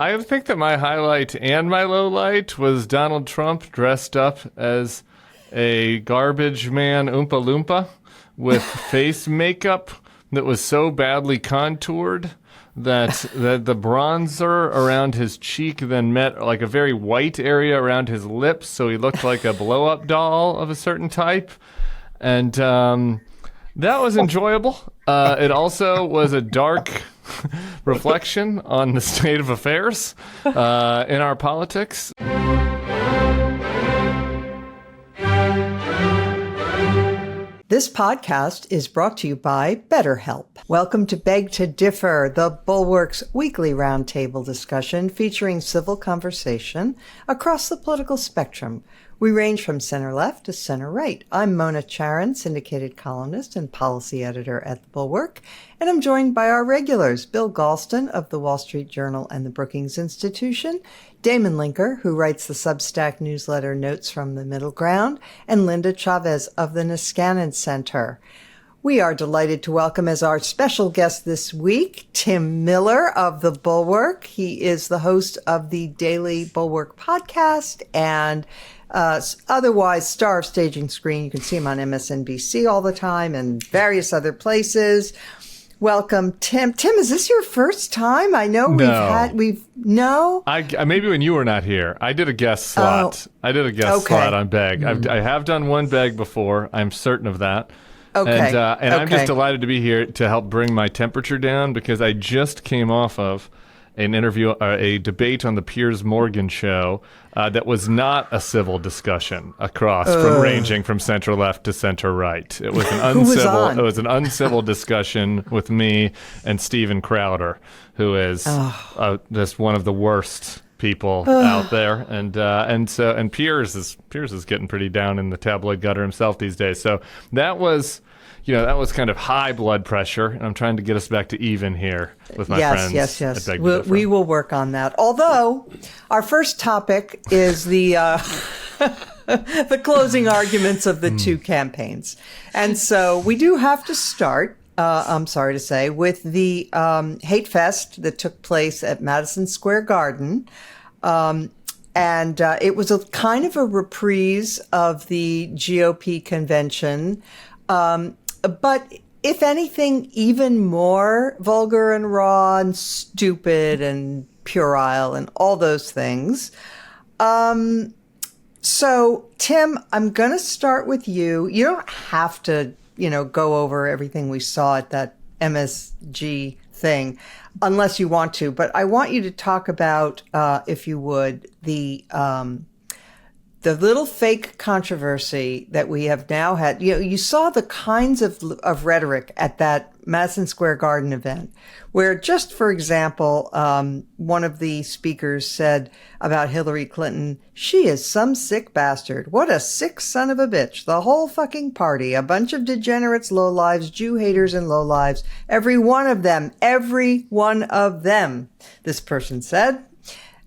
I think that my highlight and my low light was Donald Trump dressed up as a garbage man Oompa Loompa with face makeup that was so badly contoured that the bronzer around his cheek then met like a very white area around his lips, so he looked like a blow-up doll of a certain type. And that was enjoyable. It also was a dark reflection on the state of affairs in our politics. This podcast is brought to you by BetterHelp. Welcome to Beg to Differ, the Bulwark's weekly roundtable discussion featuring civil conversation across the political spectrum. We range from center-left to center-right. I'm Mona Charan, syndicated columnist and policy editor at the Bulwark, and I'm joined by our regulars, Bill Galston of the Wall Street Journal and the Brookings Institution, Damon Linker, who writes the Substack newsletter Notes from the Middle Ground, and Linda Chavez of the Niskanen Center. We are delighted to welcome as our special guest this week, Tim Miller of the Bulwark. He is the host of the Daily Bulwark podcast and otherwise star of Staging Screen. You can see him on MSNBC all the time and various other places. Welcome, Tim. Tim, is this your first time? I know no. Maybe when you were not here, I did a guest slot. I did a guest slot on Beg. I have done one Beg before. I'm certain of that. Okay. And I'm just delighted to be here to help bring my temperature down because I just came off of an interview, a debate on the Piers Morgan show that was not a civil discussion ranging from center left to center right. It was an uncivil discussion with me and Steven Crowder, who is just one of the worst people out there, and Piers is getting pretty down in the tabloid gutter himself these days. So that was kind of high blood pressure, and I'm trying to get us back to even here with my friends. Yes. We will work on that. Although our first topic is the the closing arguments of the two campaigns, and so we do have to start. I'm sorry to say, with the hate fest that took place at Madison Square Garden. And it was a kind of a reprise of the GOP convention. But if anything, even more vulgar and raw and stupid and puerile and all those things. So, Tim, I'm going to start with you. You don't have to go over everything we saw at that MSG thing, unless you want to. But I want you to talk about, if you would, the little fake controversy that we have now had. You saw the kinds of rhetoric at that Madison Square Garden event, where just, for example, one of the speakers said about Hillary Clinton, "She is some sick bastard. What a sick son of a bitch. The whole fucking party, a bunch of degenerates, lowlives, Jew haters and lowlives. Every one of them, this person said."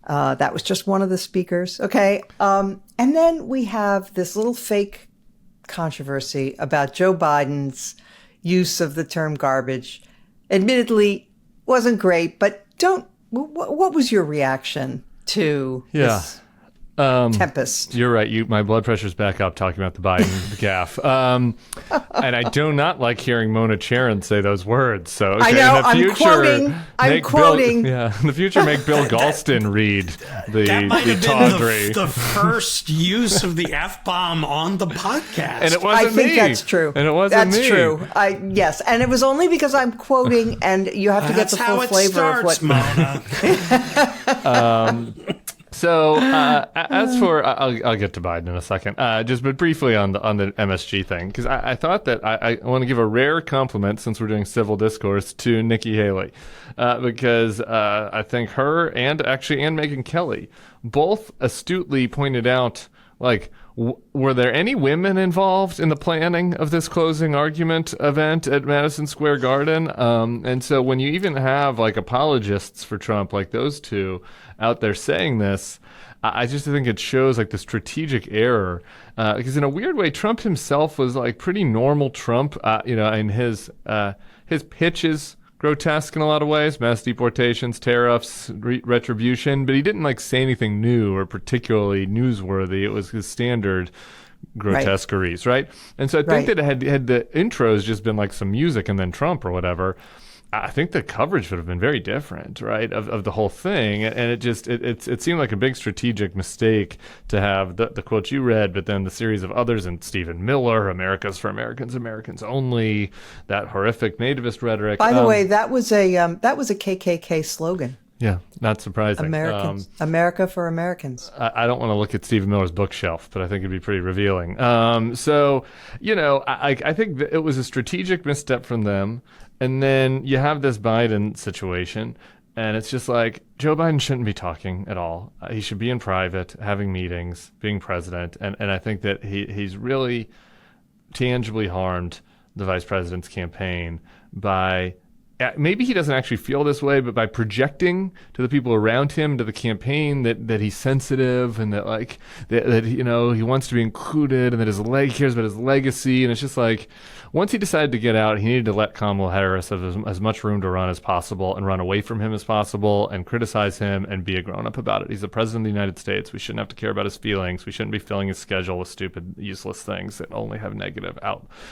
That was just one of the speakers. Okay. And then we have this little fake controversy about Joe Biden's use of the term garbage. Admittedly, wasn't great, but what was your reaction to this tempest? You're right. My blood pressure's back up talking about the Biden gaffe. And I do not like hearing Mona Charan say those words. So I know. I'm quoting. In the future, make Bill Galston read the tawdry. The first use of the F-bomb on the podcast. And it wasn't me. I think that's true. And it wasn't me. That's true. Yes. And it was only because I'm quoting, and you have to get the full flavor of what. Mona. So as for, I'll get to Biden in a second. But briefly on the MSG thing, because I thought that I want to give a rare compliment, since we're doing civil discourse, to Nikki Haley, because I think her and Megyn Kelly both astutely pointed out, were there any women involved in the planning of this closing argument event at Madison Square Garden? And so when you even have apologists for Trump, like those two out there saying this, I just think it shows the strategic error. Because in a weird way, Trump himself was pretty normal Trump, and his pitches grotesque in a lot of ways, mass deportations, tariffs, retribution, but he didn't like say anything new or particularly newsworthy. It was his standard grotesqueries, right? And so I think that had the intros just been like some music and then Trump or whatever, I think the coverage would have been very different, right, of the whole thing. And it seemed like a big strategic mistake to have the quotes you read, but then the series of others, and Stephen Miller, America's for Americans, Americans only, that horrific nativist rhetoric. By the way, that was a KKK slogan. Yeah, not surprising. America for Americans. I don't want to look at Stephen Miller's bookshelf, but I think it'd be pretty revealing. So, I think that it was a strategic misstep from them. And then you have this Biden situation, and it's just like Joe Biden shouldn't be talking at all. He should be in private, having meetings, being president. And I think that he's really tangibly harmed the vice president's campaign by, maybe he doesn't actually feel this way, but by projecting to the people around him, to the campaign, that he's sensitive and that he wants to be included and that he cares about his legacy. And it's just like, once he decided to get out, he needed to let Kamala Harris have as much room to run as possible and run away from him as possible and criticize him and be a grown-up about it. He's the president of the United States. We shouldn't have to care about his feelings. We shouldn't be filling his schedule with stupid, useless things that only have negative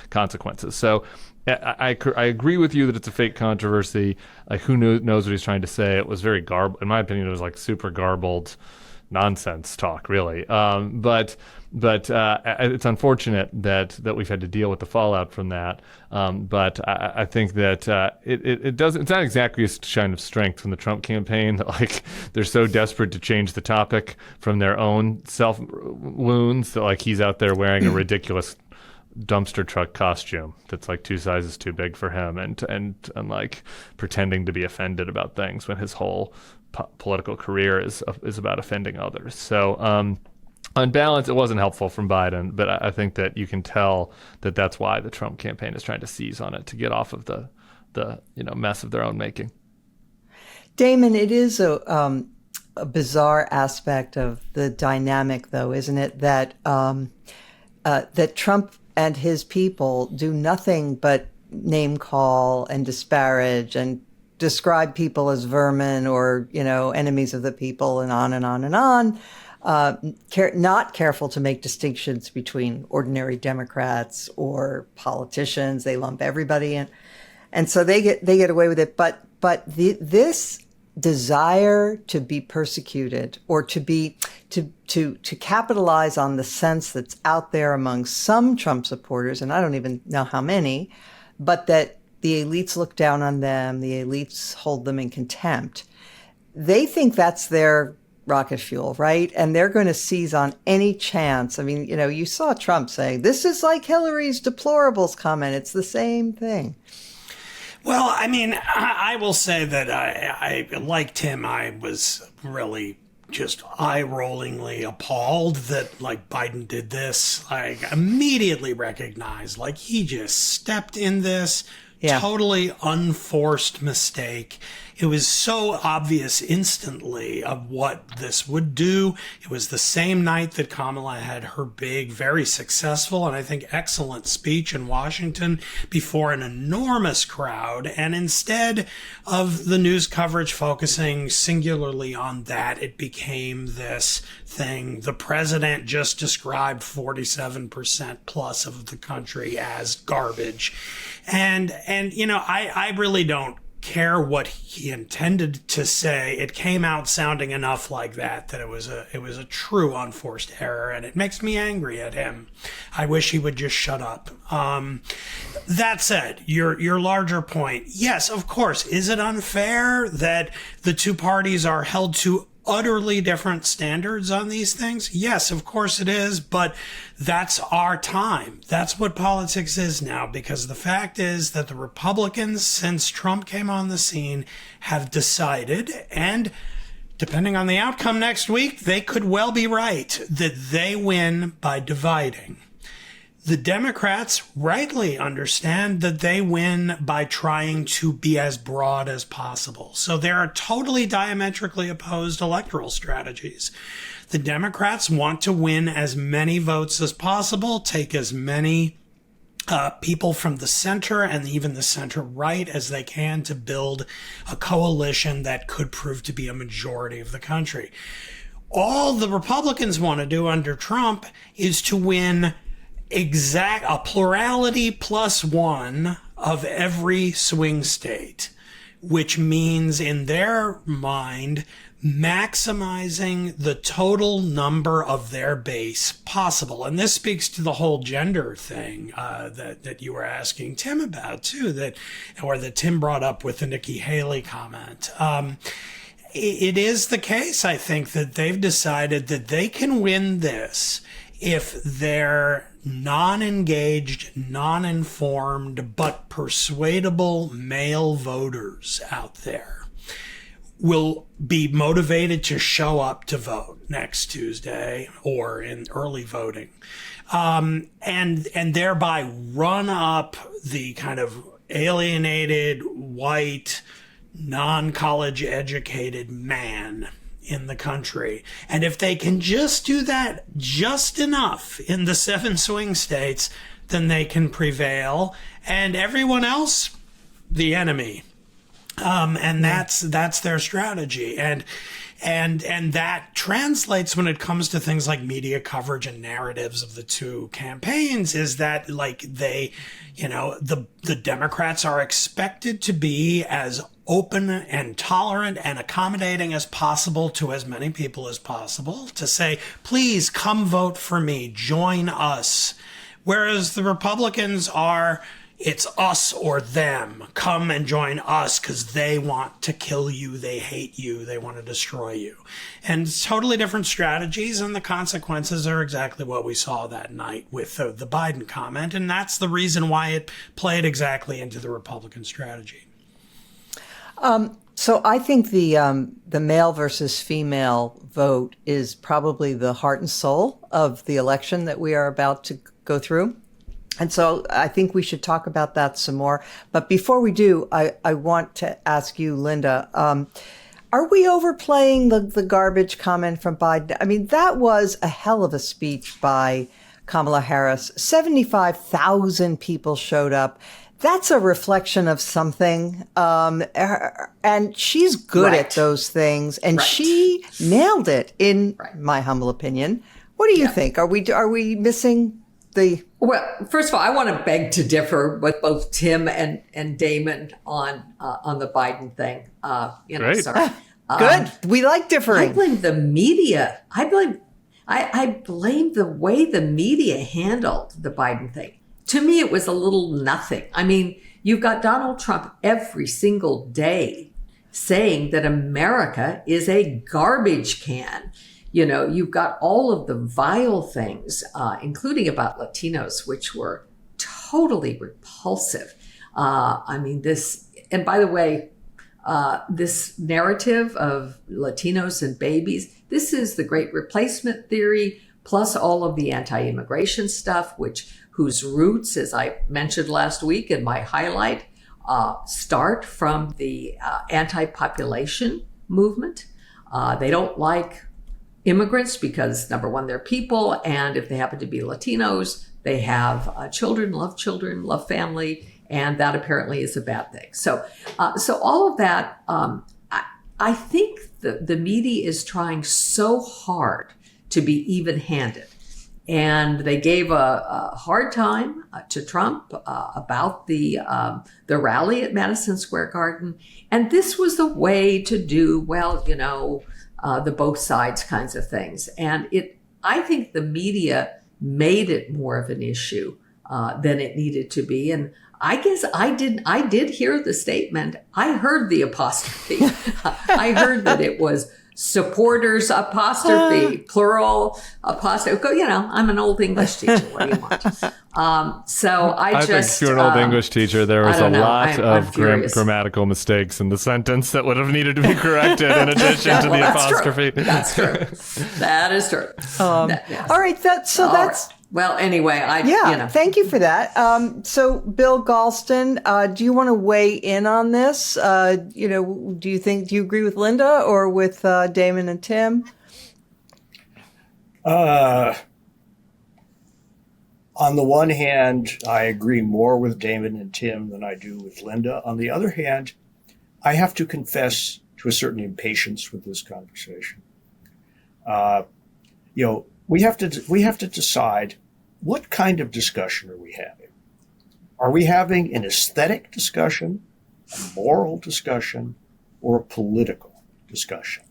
consequences. So I agree with you that it's a fake controversy. Like, who knows what he's trying to say? It was very garbled. In my opinion, it was like super garbled nonsense talk, really. But it's unfortunate that we've had to deal with the fallout from that. But I think that it does. It's not exactly a sign of strength from the Trump campaign that like they're so desperate to change the topic from their own self wounds that like he's out there wearing a ridiculous dumpster truck costume that's like 2 sizes too big for him and like pretending to be offended about things when his whole political career is about offending others. So on balance, it wasn't helpful from Biden, but I think that you can tell that that's why the Trump campaign is trying to seize on it to get off of the mess of their own making. Damon, it is a bizarre aspect of the dynamic, though, isn't it? That that Trump and his people do nothing but name call and disparage and describe people as vermin or, enemies of the people and on and on and on. Not careful to make distinctions between ordinary Democrats or politicians. They lump everybody in. And so they get away with it. But this desire to be persecuted or to capitalize on the sense that's out there among some Trump supporters, and I don't even know how many, but that the elites look down on them, the elites hold them in contempt. They think that's their rocket fuel, right? And they're going to seize on any chance. I mean, you saw Trump saying, this is like Hillary's deplorables comment. It's the same thing. Well, I mean, I will say that I liked him. I was really just eye-rollingly appalled that, like, Biden did this. I immediately recognized, like, he just stepped in this totally unforced mistake. It was so obvious instantly of what this would do. It was the same night that Kamala had her big, very successful, and I think excellent speech in Washington before an enormous crowd. And instead of the news coverage focusing singularly on that, it became this thing. The president just described 47% plus of the country as garbage. And I really don't care what he intended to say. It came out sounding enough like that it was a true unforced error, and it makes me angry at him. I wish he would just shut up. That said, your larger point, yes, of course, is it unfair that the two parties are held to utterly different standards on these things? Yes, of course it is, but that's our time. That's what politics is now, because the fact is that the Republicans, since Trump came on the scene, have decided, and depending on the outcome next week, they could well be right, that they win by dividing. The Democrats rightly understand that they win by trying to be as broad as possible. So there are totally diametrically opposed electoral strategies. The Democrats want to win as many votes as possible, take as many people from the center and even the center right as they can to build a coalition that could prove to be a majority of the country. All the Republicans want to do under Trump is to win a plurality plus one of every swing state, which means in their mind maximizing the total number of their base possible. And this speaks to the whole gender thing that you were asking Tim about too, that Tim brought up with the Nikki Haley comment. It is the case, I think, that they've decided that they can win this if they're non-engaged, non-informed, but persuadable male voters out there will be motivated to show up to vote next Tuesday or in early voting, and thereby run up the kind of alienated, white, non-college educated man in the country. And if they can just do that just enough in the 7 swing states, then they can prevail, and everyone else, the enemy. And that's their strategy. And that translates when it comes to things like media coverage and narratives of the two campaigns, is that like the Democrats are expected to be as open and tolerant and accommodating as possible to as many people as possible, to say, please come vote for me, join us. Whereas the Republicans are, it's us or them. Come and join us because they want to kill you. They hate you. They want to destroy you. And it's totally different strategies, and the consequences are exactly what we saw that night with the Biden comment. And that's the reason why it played exactly into the Republican strategy. So I think the male versus female vote is probably the heart and soul of the election that we are about to go through. And so I think we should talk about that some more. But before we do, I want to ask you, Linda, are we overplaying the garbage comment from Biden? I mean, that was a hell of a speech by Kamala Harris. 75,000 people showed up. That's a reflection of something. And she's good at those things. And she nailed it, in my humble opinion. What do you think? Are we missing the... Well, first of all, I want to beg to differ with both Tim and Damon on the Biden thing. Great. Sorry. Good. We like differing. I blame the media. I blame the way the media handled the Biden thing. To me, it was a little nothing. I mean, you've got Donald Trump every single day saying that America is a garbage can. You know, you've got all of the vile things, including about Latinos, which were totally repulsive. And by the way, this narrative of Latinos and babies, this is the great replacement theory, plus all of the anti-immigration stuff, whose roots, as I mentioned last week in my highlight, start from the anti-population movement. They don't like immigrants because, number one, they're people, and if they happen to be Latinos, they have children, love family, and that apparently is a bad thing. So all of that, I think the media is trying so hard to be even-handed. And they gave a hard time to Trump about the rally at Madison Square Garden. And this was the way to do, the both sides kinds of things. And I think the media made it more of an issue than it needed to be. And I guess I did hear the statement. I heard the apostrophe. I heard that it was supporters apostrophe, plural apostrophe. I'm an old English teacher. What do you want? I think if you're an old English teacher, there was a lot of grammatical mistakes in the sentence that would have needed to be corrected in addition to the apostrophe. True. That's true. That is true. Yes. All right. That's. Right. Well, anyway, thank you for that. So, Bill Galston, do you want to weigh in on this? Do you agree with Linda or with Damon and Tim? On the one hand, I agree more with Damon and Tim than I do with Linda. On the other hand, I have to confess to a certain impatience with this conversation. We have to decide, what kind of discussion are we having? Are we having an aesthetic discussion, a moral discussion, or a political discussion?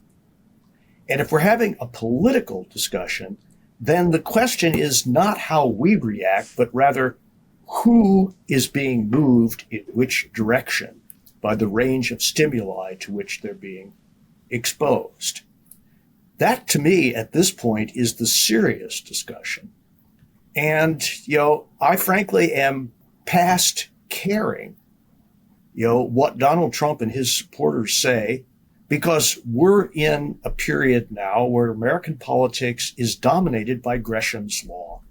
And if we're having a political discussion, then the question is not how we react, but rather who is being moved in which direction by the range of stimuli to which they're being exposed. That, to me, at this point, is the serious discussion. And, I frankly am past caring, what Donald Trump and his supporters say, because we're in a period now where American politics is dominated by Gresham's law.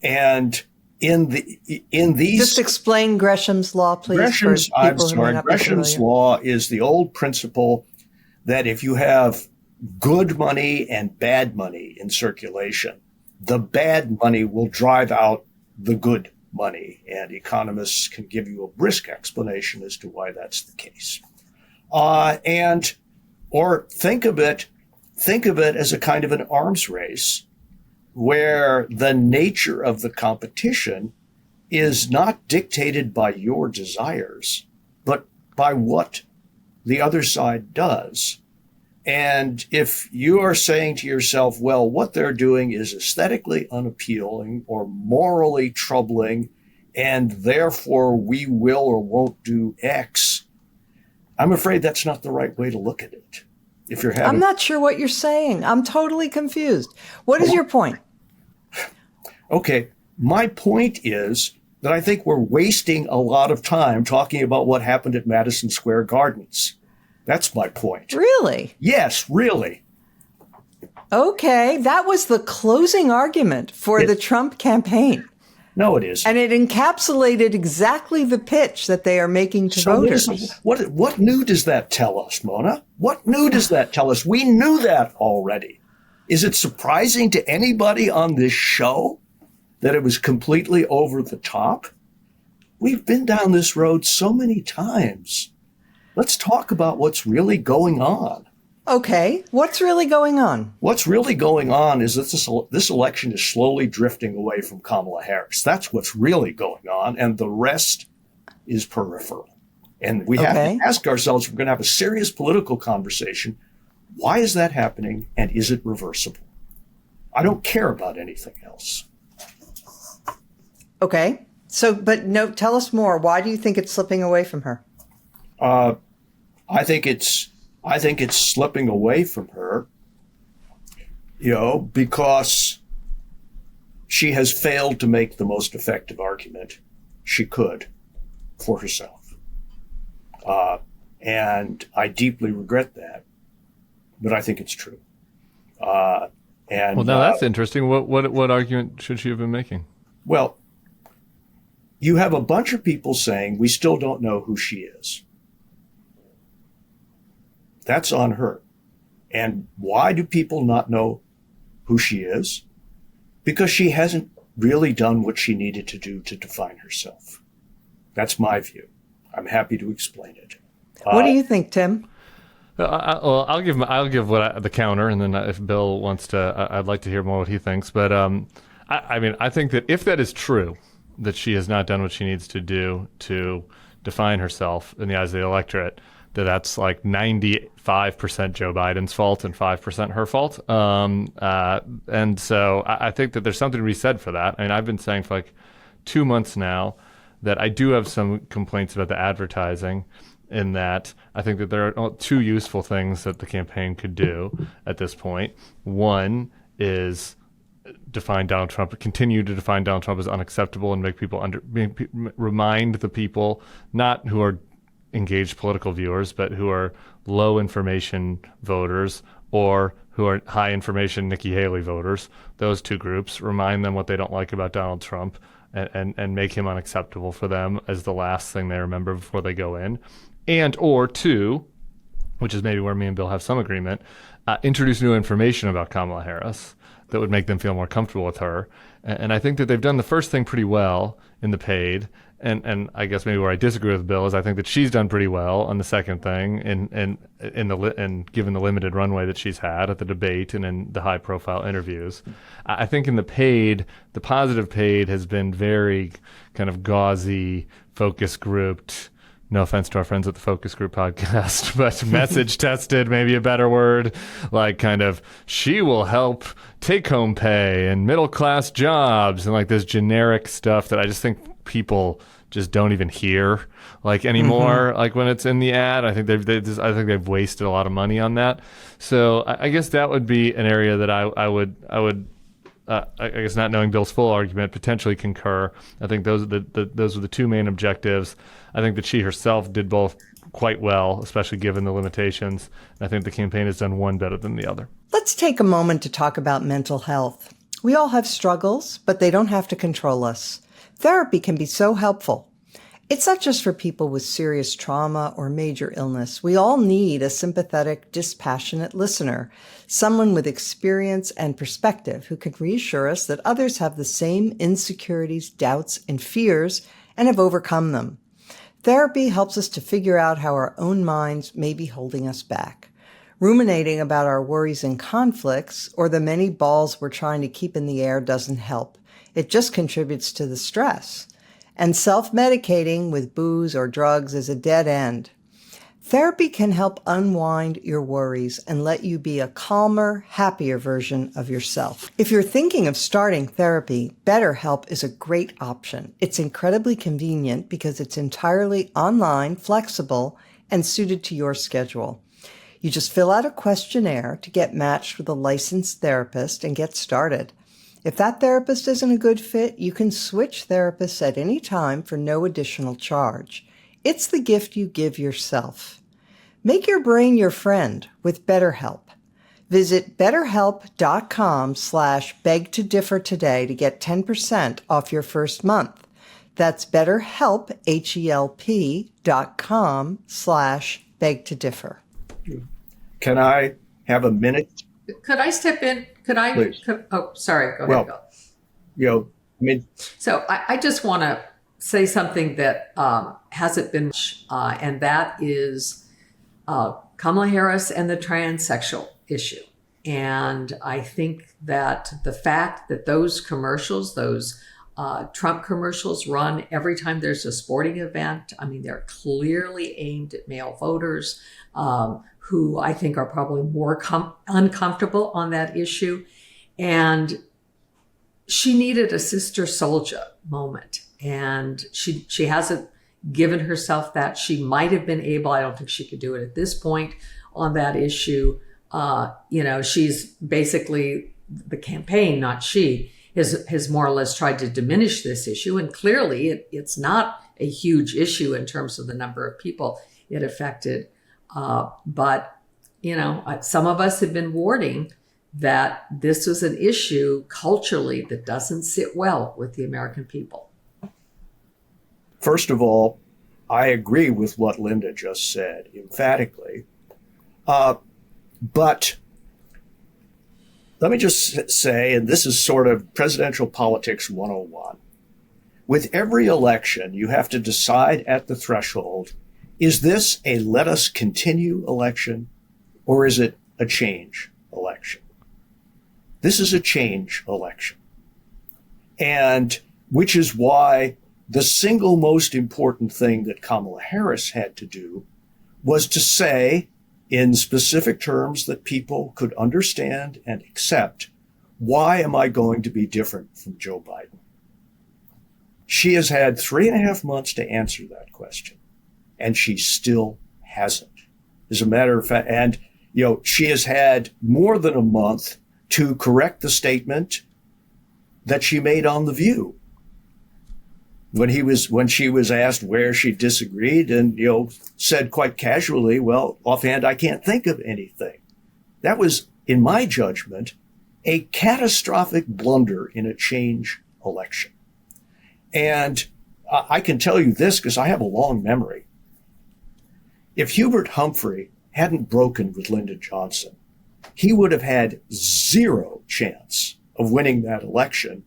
And in these, just explain Gresham's law, please. Gresham's law is the old principle that if you have good money and bad money in circulation, the bad money will drive out the good money. And economists can give you a brisk explanation as to why that's the case. Or think of it as a kind of an arms race where the nature of the competition is not dictated by your desires, but by what the other side does. And if you are saying to yourself, well, what they're doing is aesthetically unappealing or morally troubling, and therefore we will or won't do X, I'm afraid that's not the right way to look at it. If you're having, I'm not sure what you're saying. I'm totally confused. What is your point? Okay, my point is that I think we're wasting a lot of time talking about what happened at Madison Square Gardens. That's my point. Really? Yes, really. Okay, that was the closing argument for the Trump campaign. No, it isn't. And it encapsulated exactly the pitch that they are making to voters. What new does that tell us, Mona? What new does that tell us? We knew that already. Is it surprising to anybody on this show that it was completely over the top? We've been down this road so many times. Let's talk about what's really going on. Okay, what's really going on? What's really going on is that this election is slowly drifting away from Kamala Harris. That's what's really going on, and the rest is peripheral. And we have to ask ourselves, if we're going to have a serious political conversation, why is that happening, and is it reversible? I don't care about anything else. Okay, but tell us more. Why do you think it's slipping away from her? I think it's slipping away from her, because she has failed to make the most effective argument she could for herself. And I deeply regret that, but I think it's true. Well, now that's interesting. What argument should she have been making? Well, you have a bunch of people saying we still don't know who she is. That's on her. And why do people not know who she is? Because she hasn't really done what she needed to do to define herself. That's my view. I'm happy to explain it. What do you think, Tim? I'll give the counter, and then if Bill wants to, I'd like to hear more what he thinks. But I think that if that is true, that she has not done what she needs to do to define herself in the eyes of the electorate, that's like 95% Joe Biden's fault and 5% her fault. And so I think that there's something to be said for that. I mean, I've been saying for like 2 months now that I do have some complaints about the advertising, in that I think that there are two useful things that the campaign could do at this point. One is continue to define Donald Trump as unacceptable and make people remind the people, not who are engaged political viewers, but who are low information voters or who are high information Nikki Haley voters, those two groups, remind them what they don't like about Donald Trump and make him unacceptable for them as the last thing they remember before they go in. And or two, which is maybe where me and Bill have some agreement, introduce new information about Kamala Harris that would make them feel more comfortable with her. And I think that they've done the first thing pretty well in the paid. And I guess maybe where I disagree with Bill is I think that she's done pretty well on the second thing, and given the limited runway that she's had at the debate and in the high-profile interviews. I think in the paid, the positive paid has been very kind of gauzy, focus grouped. No offense to our friends at the Focus Group podcast, but message tested, maybe a better word, like kind of, she will help take-home pay and middle-class jobs, and like this generic stuff that I just think people just don't even hear like anymore. Like when it's in the ad, I think they've wasted a lot of money on that. So I guess that would be an area that I would I guess, not knowing Bill's full argument, potentially concur. I think those are the two main objectives. I think that she herself did both quite well, especially given the limitations. I think the campaign has done one better than the other. Let's take a moment to talk about mental health. We all have struggles, but they don't have to control us. Therapy can be so helpful. It's not just for people with serious trauma or major illness. We all need a sympathetic, dispassionate listener, someone with experience and perspective who can reassure us that others have the same insecurities, doubts, and fears and have overcome them. Therapy helps us to figure out how our own minds may be holding us back. Ruminating about our worries and conflicts or the many balls we're trying to keep in the air doesn't help. It just contributes to the stress. And self-medicating with booze or drugs is a dead end. Therapy can help unwind your worries and let you be a calmer, happier version of yourself. If you're thinking of starting therapy, BetterHelp is a great option. It's incredibly convenient because it's entirely online, flexible, and suited to your schedule. You just fill out a questionnaire to get matched with a licensed therapist and get started. If that therapist isn't a good fit, you can switch therapists at any time for no additional charge. It's the gift you give yourself. Make your brain your friend with BetterHelp. Visit betterhelp.com/beg-to-differ today to get 10% off your first month. That's BetterHelp, HELP.com/beg-to-differ. Can I have a minute? Could I step in? Please. Sorry. Go ahead, Bill. So I just want to say something that hasn't been, and that is Kamala Harris and the transsexual issue. And I think that the fact that those commercials, those Trump commercials run every time there's a sporting event, I mean, they're clearly aimed at male voters who I think are probably more uncomfortable on that issue. And she needed a sister soldier moment. And she hasn't given herself that. She might have been able, I don't think she could do it at this point on that issue. She's basically, the campaign, not she, has more or less tried to diminish this issue. And clearly it's not a huge issue in terms of the number of people it affected. But some of us have been warning that this was an issue culturally that doesn't sit well with the American people. First of all, I agree with what Linda just said emphatically. But let me just say, and this is sort of presidential politics 101. With every election, you have to decide at the threshold, is this a let us continue election or is it a change election? This is a change election. And which is why the single most important thing that Kamala Harris had to do was to say in specific terms that people could understand and accept, why am I going to be different from Joe Biden? She has had 3.5 months to answer that question, and she still hasn't. As a matter of fact, and she has had more than a month to correct the statement that she made on The View when she was asked where she disagreed, and said quite casually, well, offhand, I can't think of anything. That was, in my judgment, a catastrophic blunder in a change election. And I can tell you this because I have a long memory. If Hubert Humphrey hadn't broken with Lyndon Johnson, he would have had zero chance of winning that election.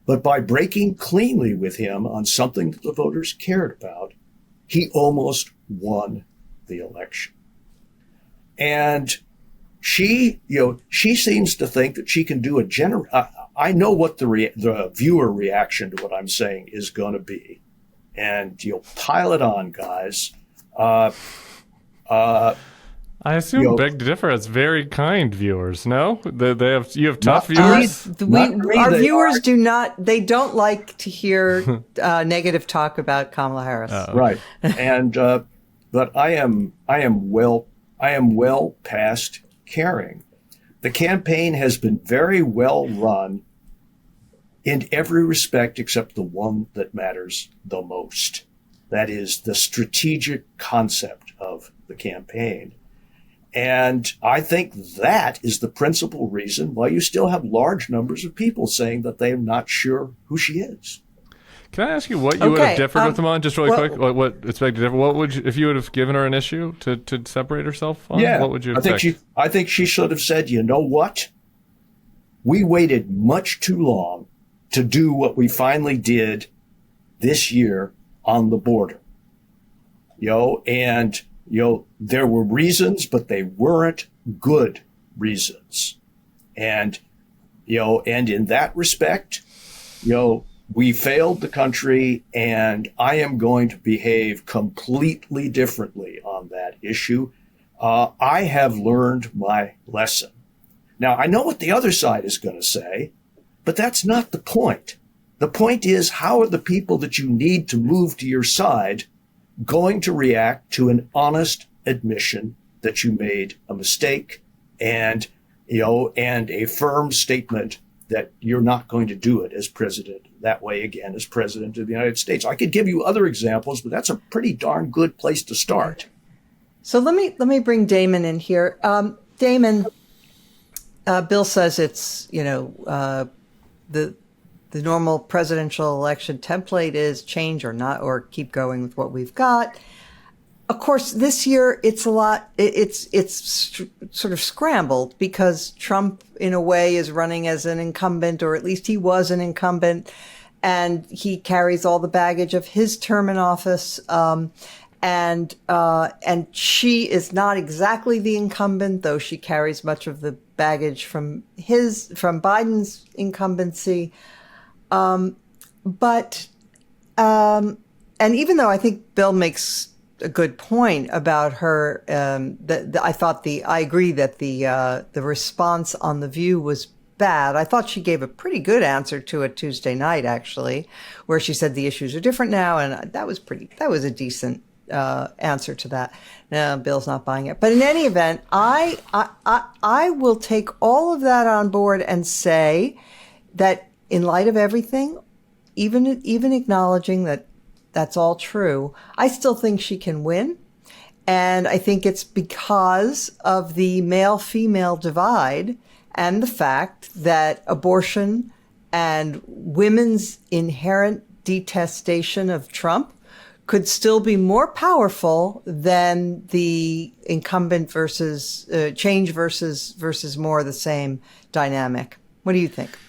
But by breaking cleanly with him on something that the voters cared about, he almost won the election. And she seems to think that she can do I know what the viewer reaction to what I'm saying is going to be. And pile it on, guys. I assume Beg to Differ has very kind viewers. No, you have tough viewers. Our viewers don't like to hear negative talk about Kamala Harris. Right, and but I am well past caring. The campaign has been very well run in every respect except the one that matters the most. That is the strategic concept of the campaign. And I think that is the principal reason why you still have large numbers of people saying that they're not sure who she is. Can I ask you what you would have differed with them on, just really quick? What it's Beg to Differ? What would if you would have given her an issue to separate herself on? Yeah, what would you have picked? I think she should have said, you know what? We waited much too long to do what we finally did this year on the border. There were reasons, but they weren't good reasons. And in that respect, we failed the country, and I am going to behave completely differently on that issue. I have learned my lesson. Now, I know what the other side is going to say, but that's not the point. The point is, how are the people that you need to move to your side going to react to an honest admission that you made a mistake and a firm statement that you're not going to do it as president that way again as president of the United States? I could give you other examples, but that's a pretty darn good place to start. So let me bring Damon in here. Damon, Bill says it's, the normal presidential election template is change or not, or keep going with what we've got. Of course, this year it's sort of scrambled because Trump, in a way, is running as an incumbent, or at least he was an incumbent, and he carries all the baggage of his term in office. And she is not exactly the incumbent, though she carries much of the baggage from Biden's incumbency. And even though I think Bill makes a good point about her, I agree that the response on The View was bad. I thought she gave a pretty good answer to it Tuesday night, actually, where she said the issues are different now, and that was a decent answer to that. No, Bill's not buying it. But in any event, I will take all of that on board and say that in light of everything, even acknowledging that that's all true, I still think she can win. And I think it's because of the male-female divide and the fact that abortion and women's inherent detestation of Trump could still be more powerful than the incumbent versus change versus more of the same dynamic. What do you think?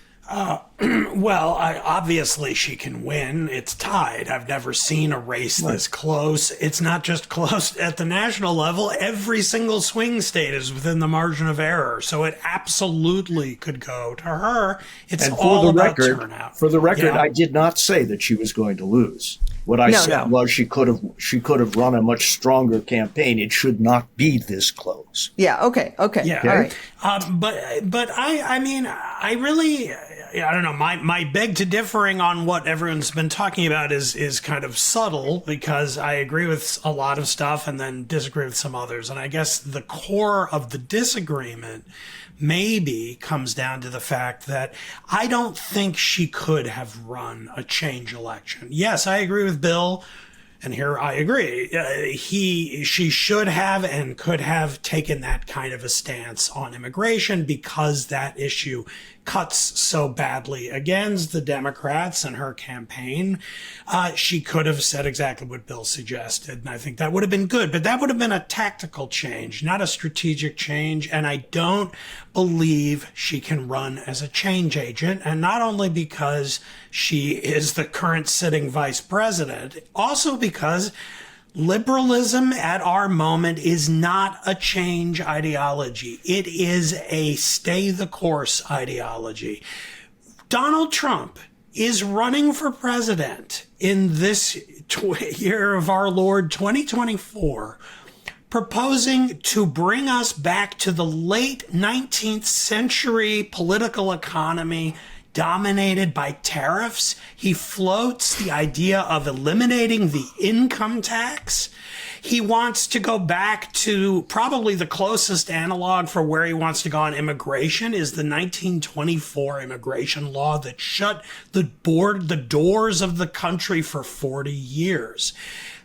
Obviously she can win. It's tied. I've never seen a race this close. It's not just close at the national level. Every single swing state is within the margin of error. So it absolutely could go to her. It's all about turnout. For the record, I did not say that she was going to lose. What I said was she could have run a much stronger campaign. It should not be this close. Yeah. Okay. Yeah. All right. But I really, I don't know. My beg to differing on what everyone's been talking about is kind of subtle, because I agree with a lot of stuff and then disagree with some others. And I guess the core of the disagreement maybe comes down to the fact that I don't think she could have run a change election. Yes, I agree with Bill and here I agree, she should have and could have taken that kind of a stance on immigration because that issue cuts so badly against the Democrats and her campaign. She could have said exactly what Bill suggested, and I think that would have been good. But that would have been a tactical change, not a strategic change. And I don't believe she can run as a change agent. And not only because she is the current sitting vice president, also because liberalism at our moment is not a change ideology. It is a stay the course ideology. Donald Trump is running for president in this year of our Lord 2024, proposing to bring us back to the late 19th century political economy dominated by tariffs. He floats the idea of eliminating the income tax. He wants to go back to probably the closest analog for where he wants to go on immigration is the 1924 immigration law that shut the doors of the country for 40 years.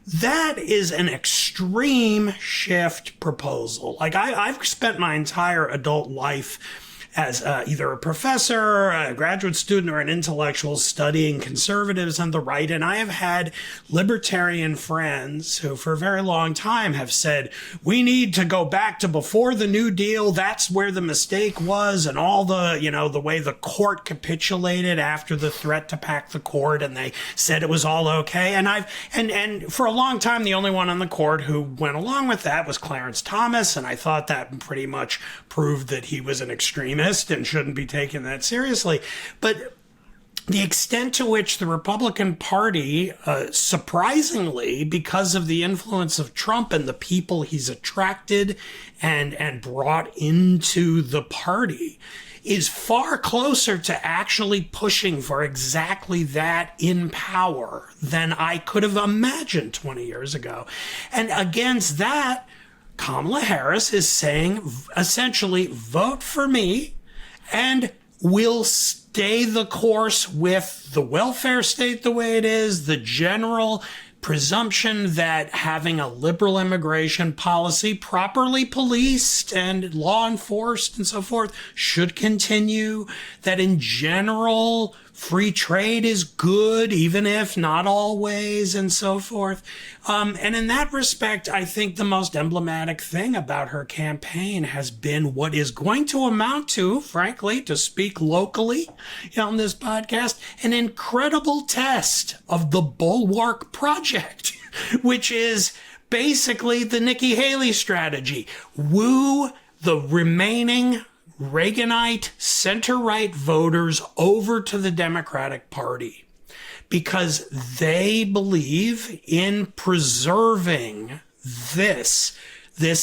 That is an extreme shift proposal. Like I've spent my entire adult life as either a professor, a graduate student, or an intellectual studying conservatives and the right. And I have had libertarian friends who for a very long time have said, we need to go back to before the New Deal. That's where the mistake was. And all the, the way the court capitulated after the threat to pack the court. And they said it was all okay. And for a long time, the only one on the court who went along with that was Clarence Thomas. And I thought that pretty much proved that he was an extremist and shouldn't be taken that seriously. But the extent to which the Republican Party, surprisingly, because of the influence of Trump and the people he's attracted and brought into the party, is far closer to actually pushing for exactly that in power than I could have imagined 20 years ago. And against that, Kamala Harris is saying, essentially, vote for me and we'll stay the course with the welfare state the way it is, the general presumption that having a liberal immigration policy properly policed and law enforced and so forth should continue, that in general free trade is good, even if not always, and so forth. And in that respect, I think the most emblematic thing about her campaign has been what is going to amount to, frankly, to speak locally on this podcast, an incredible test of the Bulwark project, which is basically the Nikki Haley strategy. Woo the remaining Reaganite center-right voters over to the Democratic Party because they believe in preserving this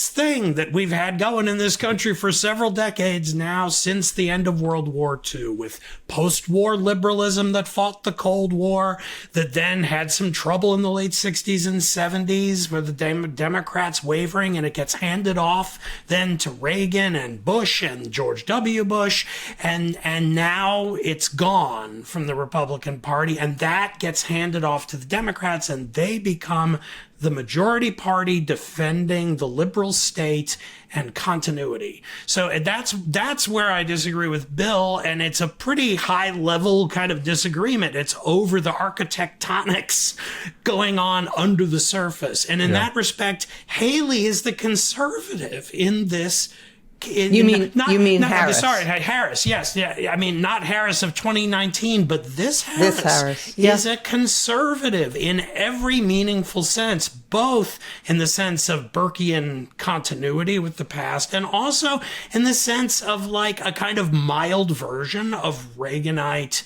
thing that we've had going in this country for several decades now, since the end of World War II, with post-war liberalism that fought the Cold War, that then had some trouble in the late 60s and 70s where the Democrats wavering, and it gets handed off then to Reagan and Bush and George W. Bush, and now it's gone from the Republican Party, and that gets handed off to the Democrats, and they become the majority party defending the liberal state and continuity. So that's where I disagree with Bill, and it's a pretty high level kind of disagreement. It's over the architectonics going on under the surface. And in that respect, Haley is the conservative in this. You mean Harris? Sorry, Harris. Yes, yeah. I mean, not Harris of 2019, but this Harris is a conservative in every meaningful sense, both in the sense of Burkean continuity with the past, and also in the sense of like a kind of mild version of Reaganite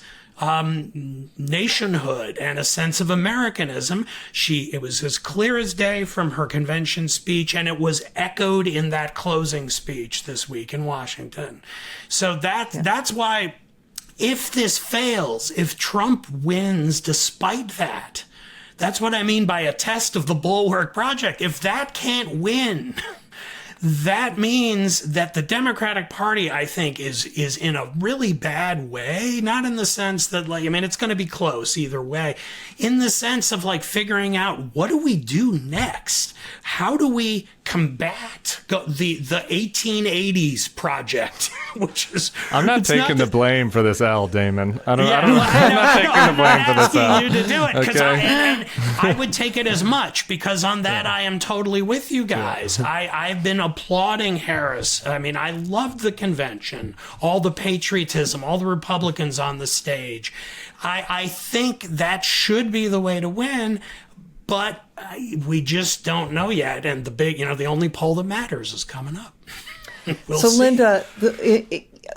nationhood and a sense of Americanism. It was as clear as day from her convention speech, and it was echoed in that closing speech this week in Washington. So that's why, if this fails, if Trump wins despite that, that's what I mean by a test of the Bulwark project. If that can't win, that means that the Democratic Party, I think, is in a really bad way. Not in the sense that, like, I mean, it's going to be close either way. In the sense of, like, figuring out, what do we do next? How do we combat the 1880s project, which is... I'm not taking the blame for this L, Damon. I'm not taking the blame for this L. I'm asking you to do it, because Okay. I would take it as much, because on that I am totally with you guys. I've been applauding Harris. I mean, I loved the convention, all the patriotism, all the Republicans on the stage. I think that should be the way to win, but we just don't know yet. And the only poll that matters is coming up. We'll So, see. Linda,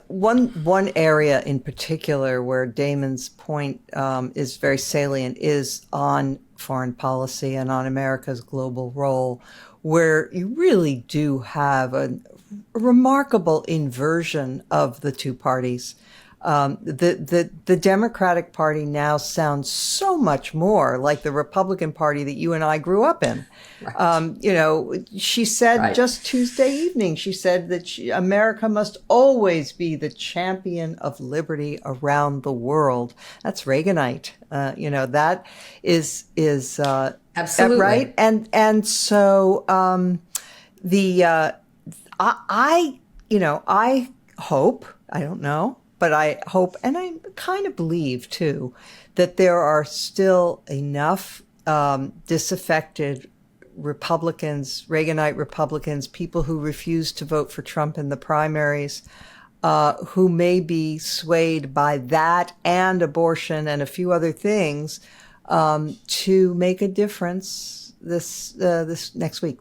one area in particular where Damon's point is very salient is on foreign policy and on America's global role, where you really do have a remarkable inversion of the two parties. The Democratic Party now sounds so much more like the Republican Party that you and I grew up in. Right. She said Right. just Tuesday evening, she said that America must always be the champion of liberty around the world. That's Reaganite. That is Absolutely. right. And so I hope, I don't know, but I hope, and I kind of believe too, that there are still enough disaffected Republicans, Reaganite Republicans, people who refuse to vote for Trump in the primaries, who may be swayed by that and abortion and a few other things to make a difference this next week.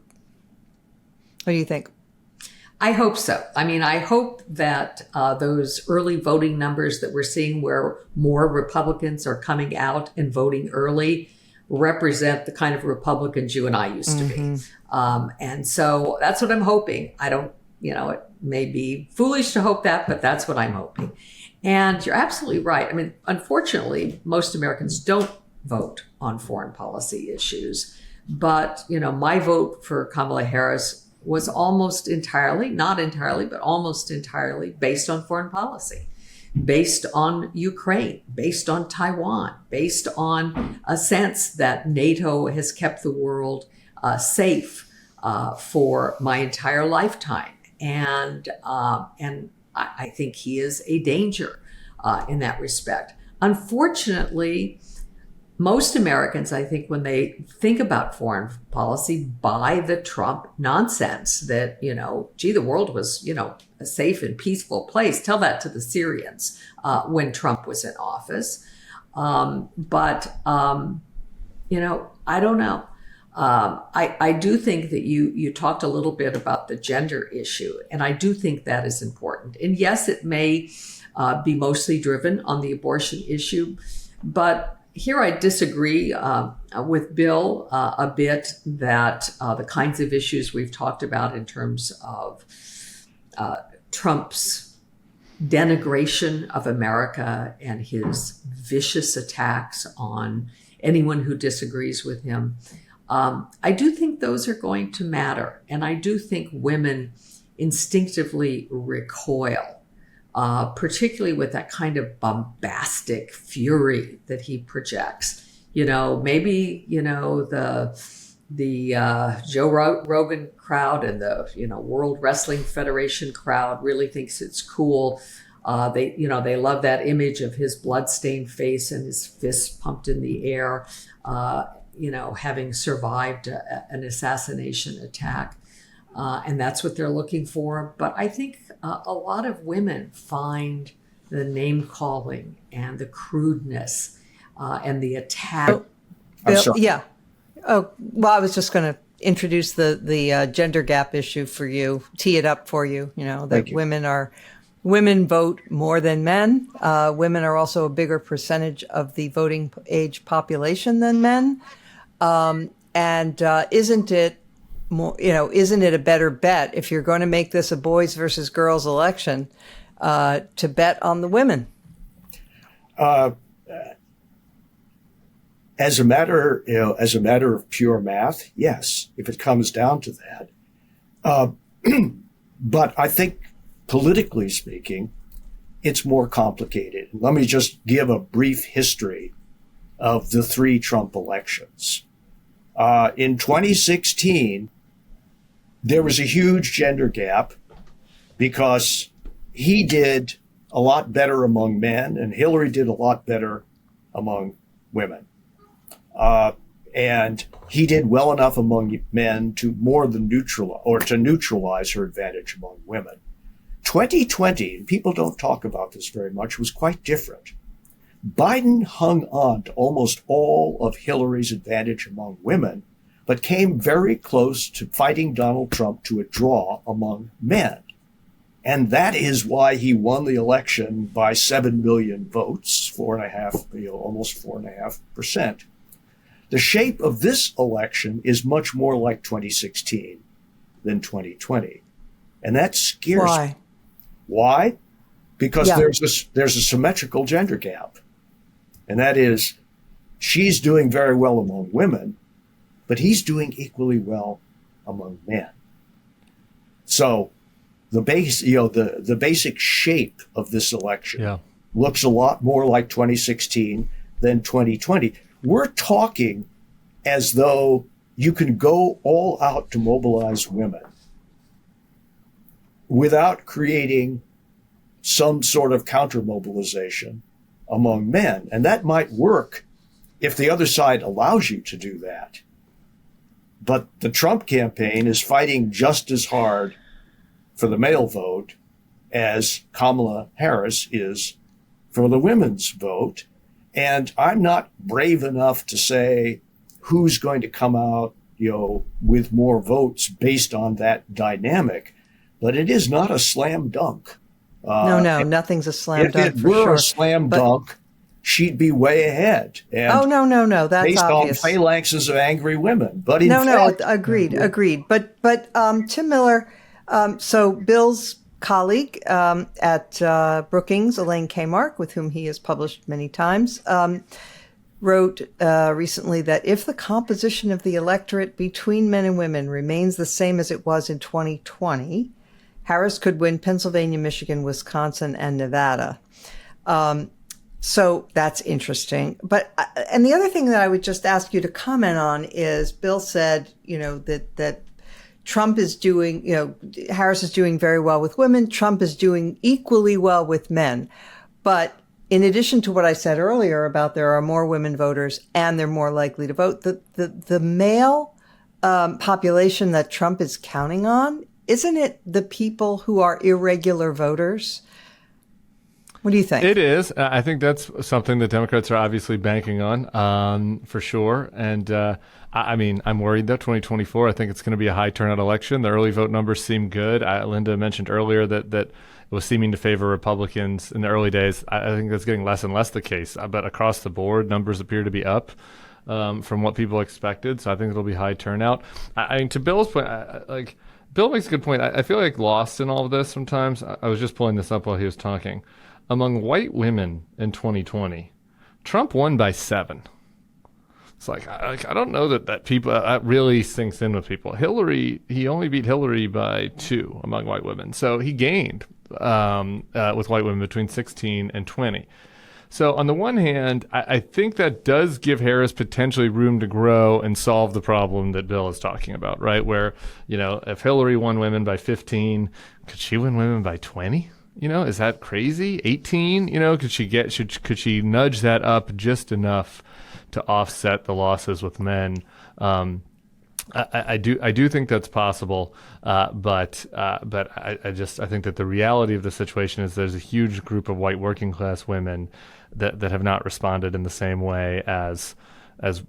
What do you think? I hope so. I mean, I hope that those early voting numbers that we're seeing, where more Republicans are coming out and voting early, represent the kind of Republicans you and I used to be. And so that's what I'm hoping. I don't, it may be foolish to hope that, but that's what I'm hoping. And you're absolutely right. I mean, unfortunately, most Americans don't vote on foreign policy issues. But, my vote for Kamala Harris was almost entirely, not entirely, but almost entirely based on foreign policy, based on Ukraine, based on Taiwan, based on a sense that NATO has kept the world safe for my entire lifetime. And I think he is a danger in that respect. Unfortunately, most Americans, I think, when they think about foreign policy, buy the Trump nonsense that, the world was, a safe and peaceful place. Tell that to the Syrians when Trump was in office. But I don't know. I do think that you talked a little bit about the gender issue, and I do think that is important. And yes, it may be mostly driven on the abortion issue, but here I disagree with Bill a bit that the kinds of issues we've talked about in terms of Trump's denigration of America and his vicious attacks on anyone who disagrees with him, I do think those are going to matter. And I do think women instinctively recoil, particularly with that kind of bombastic fury that he projects. Maybe, the Joe Rogan crowd and the, World Wrestling Federation crowd really thinks it's cool. They love that image of his bloodstained face and his fists pumped in the air, having survived an assassination attack. And that's what they're looking for. But I think a lot of women find the name calling and the crudeness and the attack. I'm sorry. Yeah. Oh, well, I was just going to introduce the gender gap issue for you, tee it up for you. That Thank you. women vote more than men. Women are also a bigger percentage of the voting age population than men. And isn't it a better bet if you're going to make this a boys versus girls election to bet on the women? As a matter of pure math, yes, if it comes down to that. But I think politically speaking, it's more complicated. Let me just give a brief history of the 3 Trump elections. In 2016, there was a huge gender gap because he did a lot better among men and Hillary did a lot better among women. And he did well enough among men to more than neutralize her advantage among women. 2020, and people don't talk about this very much, was quite different. Biden hung on to almost all of Hillary's advantage among women, but came very close to fighting Donald Trump to a draw among men. And that is why he won the election by 7 million votes, almost 4.5%. The shape of this election is much more like 2016 than 2020. And that scares me. Why? Because there's a symmetrical gender gap. And that is, she's doing very well among women, but he's doing equally well among men. So the basic shape of this election looks a lot more like 2016 than 2020. We're talking as though you can go all out to mobilize women without creating some sort of counter-mobilization among men. And that might work if the other side allows you to do that. But the Trump campaign is fighting just as hard for the male vote as Kamala Harris is for the women's vote. And I'm not brave enough to say who's going to come out, with more votes based on that dynamic. But it is not a slam dunk. No, nothing's a slam dunk. If it were a slam dunk, she'd be way ahead. And no, that's based obvious. on phalanxes of angry women. But agreed. But Tim Miller, so Bill's colleague at Brookings, Elaine Kmark, with whom he has published many times, wrote recently that if the composition of the electorate between men and women remains the same as it was in 2020, Harris could win Pennsylvania, Michigan, Wisconsin, and Nevada. So that's interesting. And the other thing that I would just ask you to comment on is Bill said, that Trump is doing, Harris is doing very well with women. Trump is doing equally well with men. But in addition to what I said earlier about there are more women voters and they're more likely to vote, the male population that Trump is counting on, isn't it the people who are irregular voters? What do you think? It is. I think that's something that Democrats are obviously banking on, for sure. And I'm worried though, 2024, I think it's going to be a high turnout election. The early vote numbers seem good. Linda mentioned earlier that it was seeming to favor Republicans in the early days. I think that's getting less and less the case. But across the board, numbers appear to be up from what people expected. So I think it'll be high turnout. To Bill's point, Bill makes a good point. I feel like lost in all of this sometimes. I was just pulling this up while he was talking. Among white women in 2020, Trump won by 7. It's I don't know that people that really sinks in with people. He only beat Hillary by 2 among white women, so he gained with white women between 16 and 20. So on the one hand, I think that does give Harris potentially room to grow and solve the problem that Bill is talking about, right? Where if Hillary won women by 15, could she win women by 20? Is that crazy? 18? Could she nudge that up just enough to offset the losses with men? I do think that's possible, but I think that the reality of the situation is there's a huge group of white working class women that have not responded in the same way as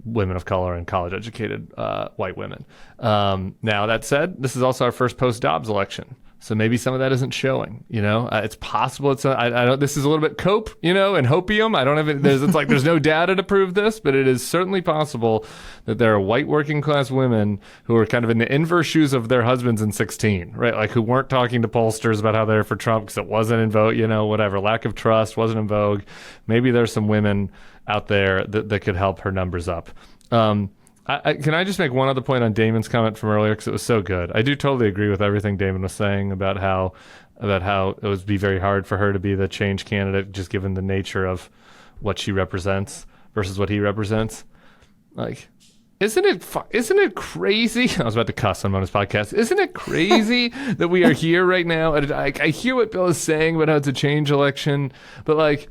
women of color and college educated white women. Now that said, this is also our first post Dobbs election. So maybe some of that isn't showing, it's possible. I don't, this is a little bit cope, and hopium. I don't have it. There's no data to prove this, but it is certainly possible that there are white working class women who are kind of in the inverse shoes of their husbands in 16, right? Who weren't talking to pollsters about how they're for Trump because it wasn't in vogue, whatever, lack of trust wasn't in vogue. Maybe there's some women out there that could help her numbers up. Can I just make one other point on Damon's comment from earlier, because it was so good. I do totally agree with everything Damon was saying about how it would be very hard for her to be the change candidate, just given the nature of what she represents versus what he represents. Like, isn't it crazy? I was about to cuss on this podcast. Isn't it crazy that we are here right now? I hear what Bill is saying about how it's a change election, but like,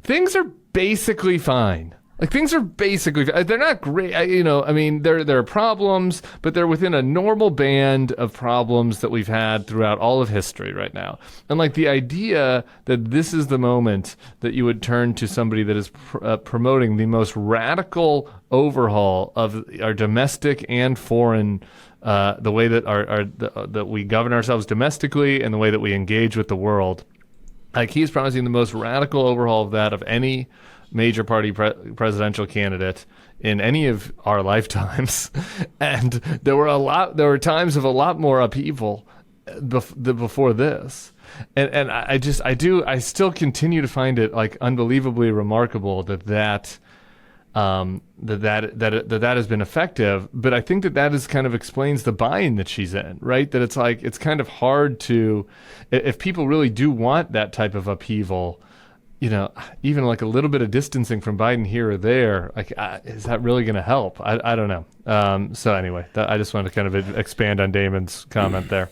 things are basically fine. Like, things are basically, they're not great. There are problems, but they're within a normal band of problems that we've had throughout all of history right now. And like, the idea that this is the moment that you would turn to somebody that is promoting the most radical overhaul of our domestic and foreign, the way that that we govern ourselves domestically and the way that we engage with the world. Like, he's promising the most radical overhaul of that of any major party presidential candidate in any of our lifetimes. And there were times of a lot more upheaval before this. And I still continue to find it like unbelievably remarkable that has been effective. But I think that is kind of explains the bind that she's in, right? That it's like, it's kind of hard to, if people really do want that type of upheaval, even like a little bit of distancing from Biden here or there, like, is that really going to help? I don't know. So anyway, I just wanted to kind of expand on Damon's comment there.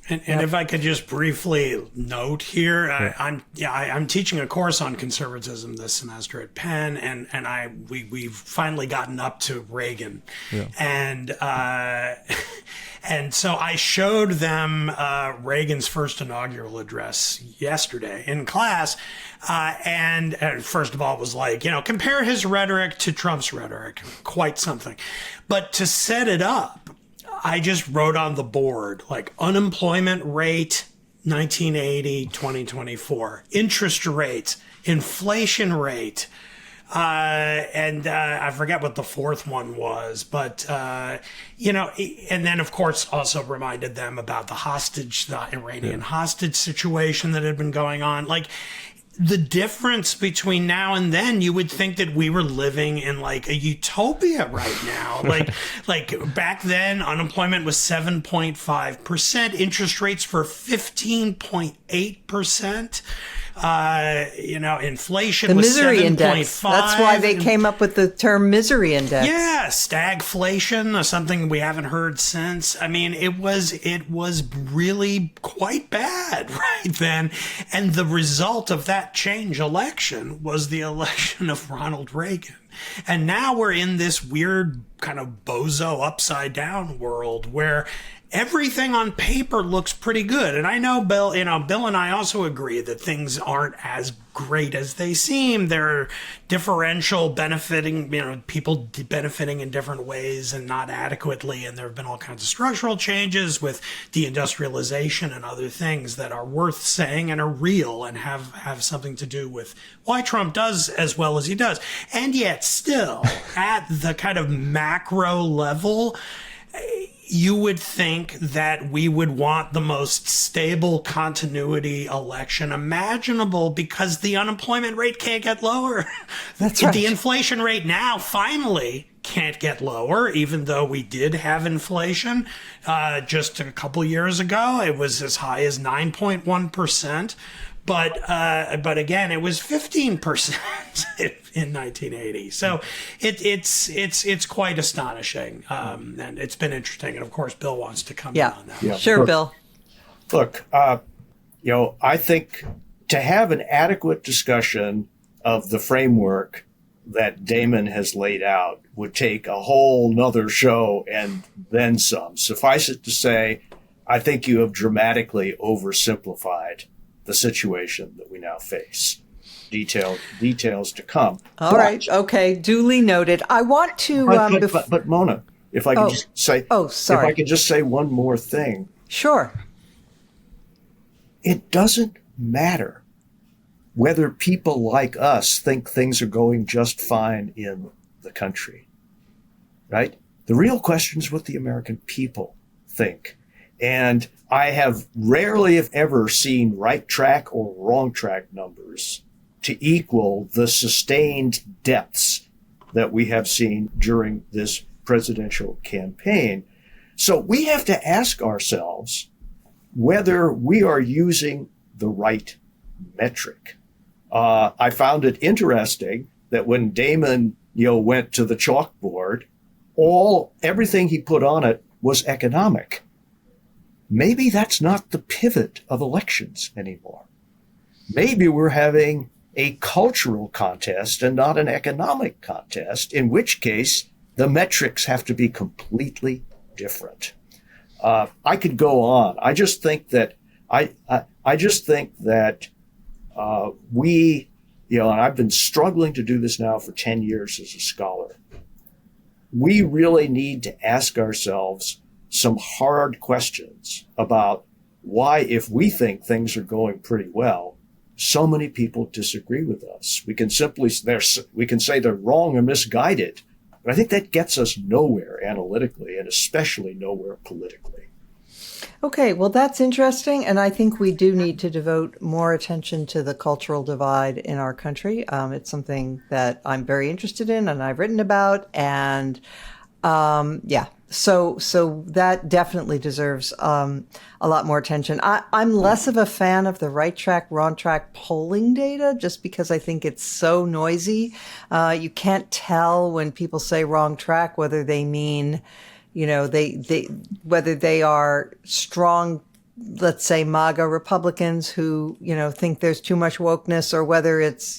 And if I could just briefly note here, I'm teaching a course on conservatism this semester at Penn, and we've finally gotten up to Reagan, and so I showed them Reagan's first inaugural address yesterday in class, and first of all, it was like, compare his rhetoric to Trump's rhetoric, quite something, but to set it up, I just wrote on the board, like, unemployment rate, 1980, 2024, interest rates, inflation rate, and I forget what the fourth one was, but, and then, of course, also reminded them about the Iranian hostage situation that had been going on. Like, the difference between now and then, you would think that we were living in like a utopia right now. like back then, unemployment was 7.5%, interest rates were 15.8%. Inflation the was misery 7.5. index. That's why they came up with the term misery index. Yeah, stagflation, something we haven't heard since. I mean, it was really quite bad right then. And the result of that change election was the election of Ronald Reagan. And now we're in this weird kind of bozo upside down world where everything on paper looks pretty good. And I know Bill and I also agree that things aren't as great as they seem. There are differential benefiting, people benefiting in different ways and not adequately. And there have been all kinds of structural changes with deindustrialization and other things that are worth saying and are real and have something to do with why Trump does as well as he does. And yet still, at the kind of macro level, you would think that we would want the most stable continuity election imaginable because the unemployment rate can't get lower. That's right. The inflation rate now finally can't get lower, even though we did have inflation just a couple years ago. It was as high as 9.1%. But again, it was 15% in 1980. So it's quite astonishing, and it's been interesting. And of course, Bill wants to come in on that. Yeah, sure, Bill. Look, I think to have an adequate discussion of the framework that Damon has laid out would take a whole nother show and then some. Suffice it to say, I think you have dramatically oversimplified the situation that we now face. Details to come. All right. Okay. Duly noted. I want to. But Mona, if I could just say. Oh, sorry. If I could just say one more thing. Sure. It doesn't matter whether people like us think things are going just fine in the country, right? The real question is what the American people think. And I have rarely, if ever, seen right track or wrong track numbers to equal the sustained depths that we have seen during this presidential campaign. So we have to ask ourselves whether we are using the right metric. I found it interesting that when Damon, went to the chalkboard, everything he put on it was economic. Maybe that's not the pivot of elections anymore. Maybe we're having a cultural contest and not an economic contest, in which case the metrics have to be completely different. I could go on. I just think that we, and I've been struggling to do this now for 10 years as a scholar. We really need to ask ourselves some hard questions about why, if we think things are going pretty well, so many people disagree with us. We can say they're wrong or misguided, but I think that gets us nowhere analytically and especially nowhere politically. Okay, well, that's interesting. And I think we do need to devote more attention to the cultural divide in our country. It's something that I'm very interested in and I've written about. And so that definitely deserves a lot more attention. I'm less of a fan of the right track, wrong track polling data just because I think it's so noisy. You can't tell when people say wrong track whether they mean whether they are strong, let's say MAGA Republicans who, think there's too much wokeness, or whether it's,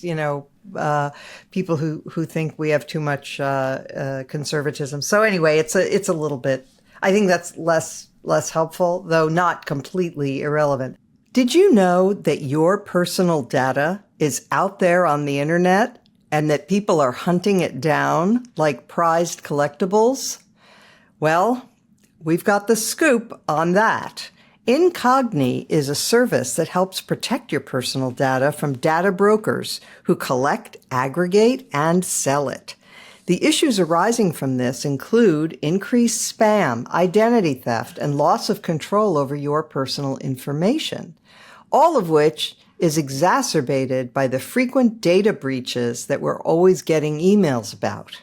people who think we have too much conservatism. So anyway, it's a little bit, I think that's less helpful, though not completely irrelevant. Did you know that your personal data is out there on the internet and that people are hunting it down like prized collectibles? Well, we've got the scoop on that. Incogni is a service that helps protect your personal data from data brokers who collect, aggregate, and sell it. The issues arising from this include increased spam, identity theft, and loss of control over your personal information, all of which is exacerbated by the frequent data breaches that we're always getting emails about.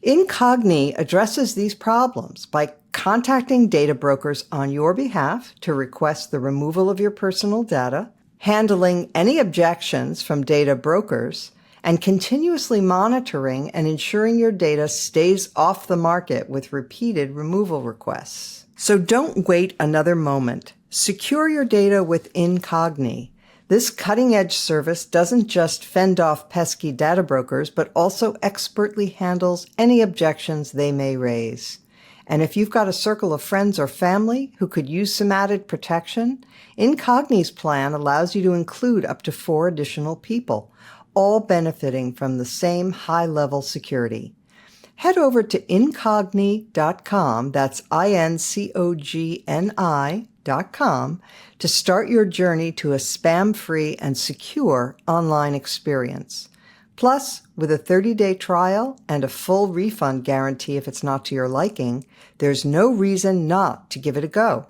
Incogni addresses these problems by contacting data brokers on your behalf to request the removal of your personal data, handling any objections from data brokers, and continuously monitoring and ensuring your data stays off the market with repeated removal requests. So don't wait another moment. Secure your data with Incogni. This cutting-edge service doesn't just fend off pesky data brokers, but also expertly handles any objections they may raise. And if you've got a circle of friends or family who could use some added protection, Incogni's plan allows you to include up to 4 additional people, all benefiting from the same high-level security. Head over to incogni.com, that's INCOGNI.com, to start your journey to a spam-free and secure online experience. Plus, with a 30-day trial and a full refund guarantee if it's not to your liking, there's no reason not to give it a go.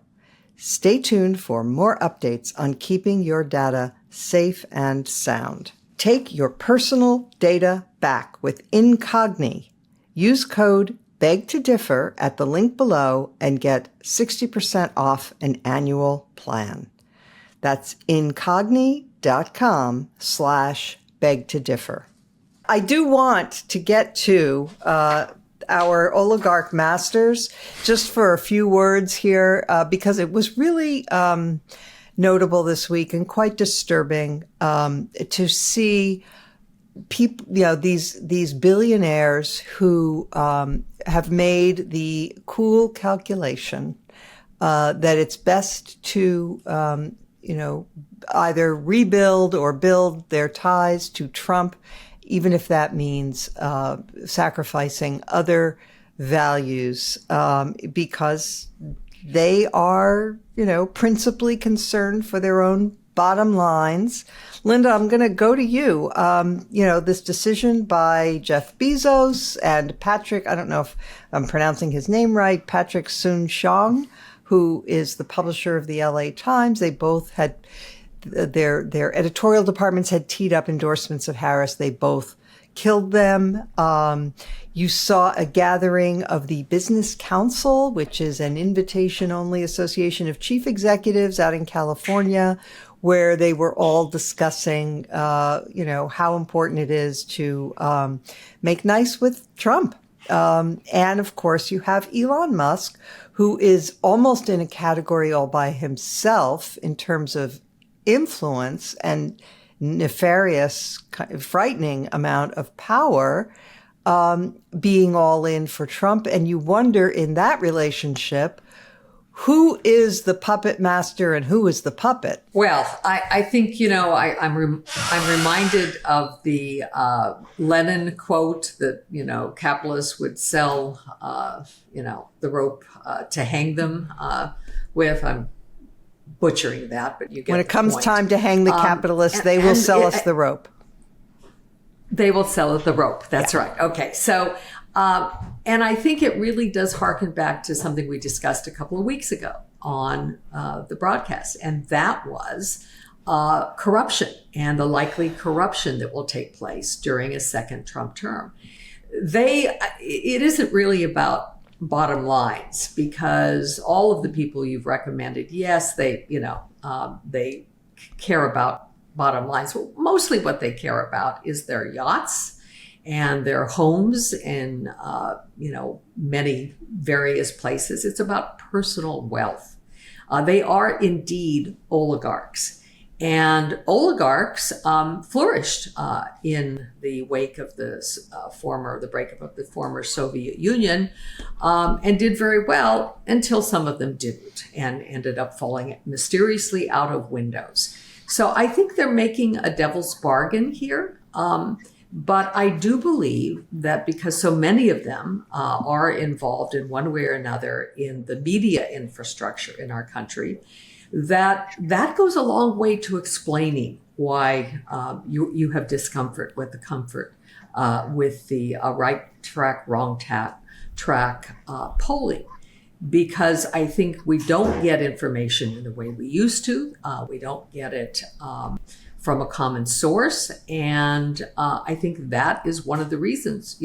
Stay tuned for more updates on keeping your data safe and sound. Take your personal data back with Incogni. Use code BEG2DIFFER at the link below and get 60% off an annual plan. That's incogni.com/BEG2DIFFER. I do want to get to our oligarch masters just for a few words here because it was really notable this week and quite disturbing to see people, these billionaires who have made the cool calculation that it's best to, either rebuild or build their ties to Trump, even if that means sacrificing other values, because they are, principally concerned for their own bottom lines. Linda, I'm going to go to you. This decision by Jeff Bezos and Patrick, I don't know if I'm pronouncing his name right, Patrick Soon-Shiong, who is the publisher of the LA Times. They both had their editorial departments had teed up endorsements of Harris. They both killed them. You saw a gathering of the Business Council, which is an invitation-only association of chief executives out in California, where they were all discussing, how important it is to make nice with Trump. And of course, you have Elon Musk, who is almost in a category all by himself in terms of influence and nefarious, frightening amount of power, being all in for Trump. And you wonder in that relationship, who is the puppet master and who is the puppet? Well, I think, I'm reminded of the Lenin quote that, capitalists would sell, the rope to hang them with. I'm butchering that, but you get when it comes point. Time to hang the capitalists, they will sell us the rope. They will sell the rope. That's right. Okay. So, and I think it really does harken back to something we discussed a couple of weeks ago on the broadcast, and that was corruption and the likely corruption that will take place during a second Trump term. It isn't really about bottom lines, because all of the people you've recommended, yes, they care about bottom lines. Well, mostly what they care about is their yachts and their homes in, many various places. It's about personal wealth. They are indeed oligarchs. And oligarchs flourished in the wake of the breakup of the former Soviet Union, and did very well until some of them didn't and ended up falling mysteriously out of windows. So I think they're making a devil's bargain here. But I do believe that because so many of them are involved in one way or another in the media infrastructure in our country, that goes a long way to explaining why you have discomfort with the comfort with the right track, wrong track polling. Because I think we don't get information in the way we used to. We don't get it from a common source. And I think that is one of the reasons,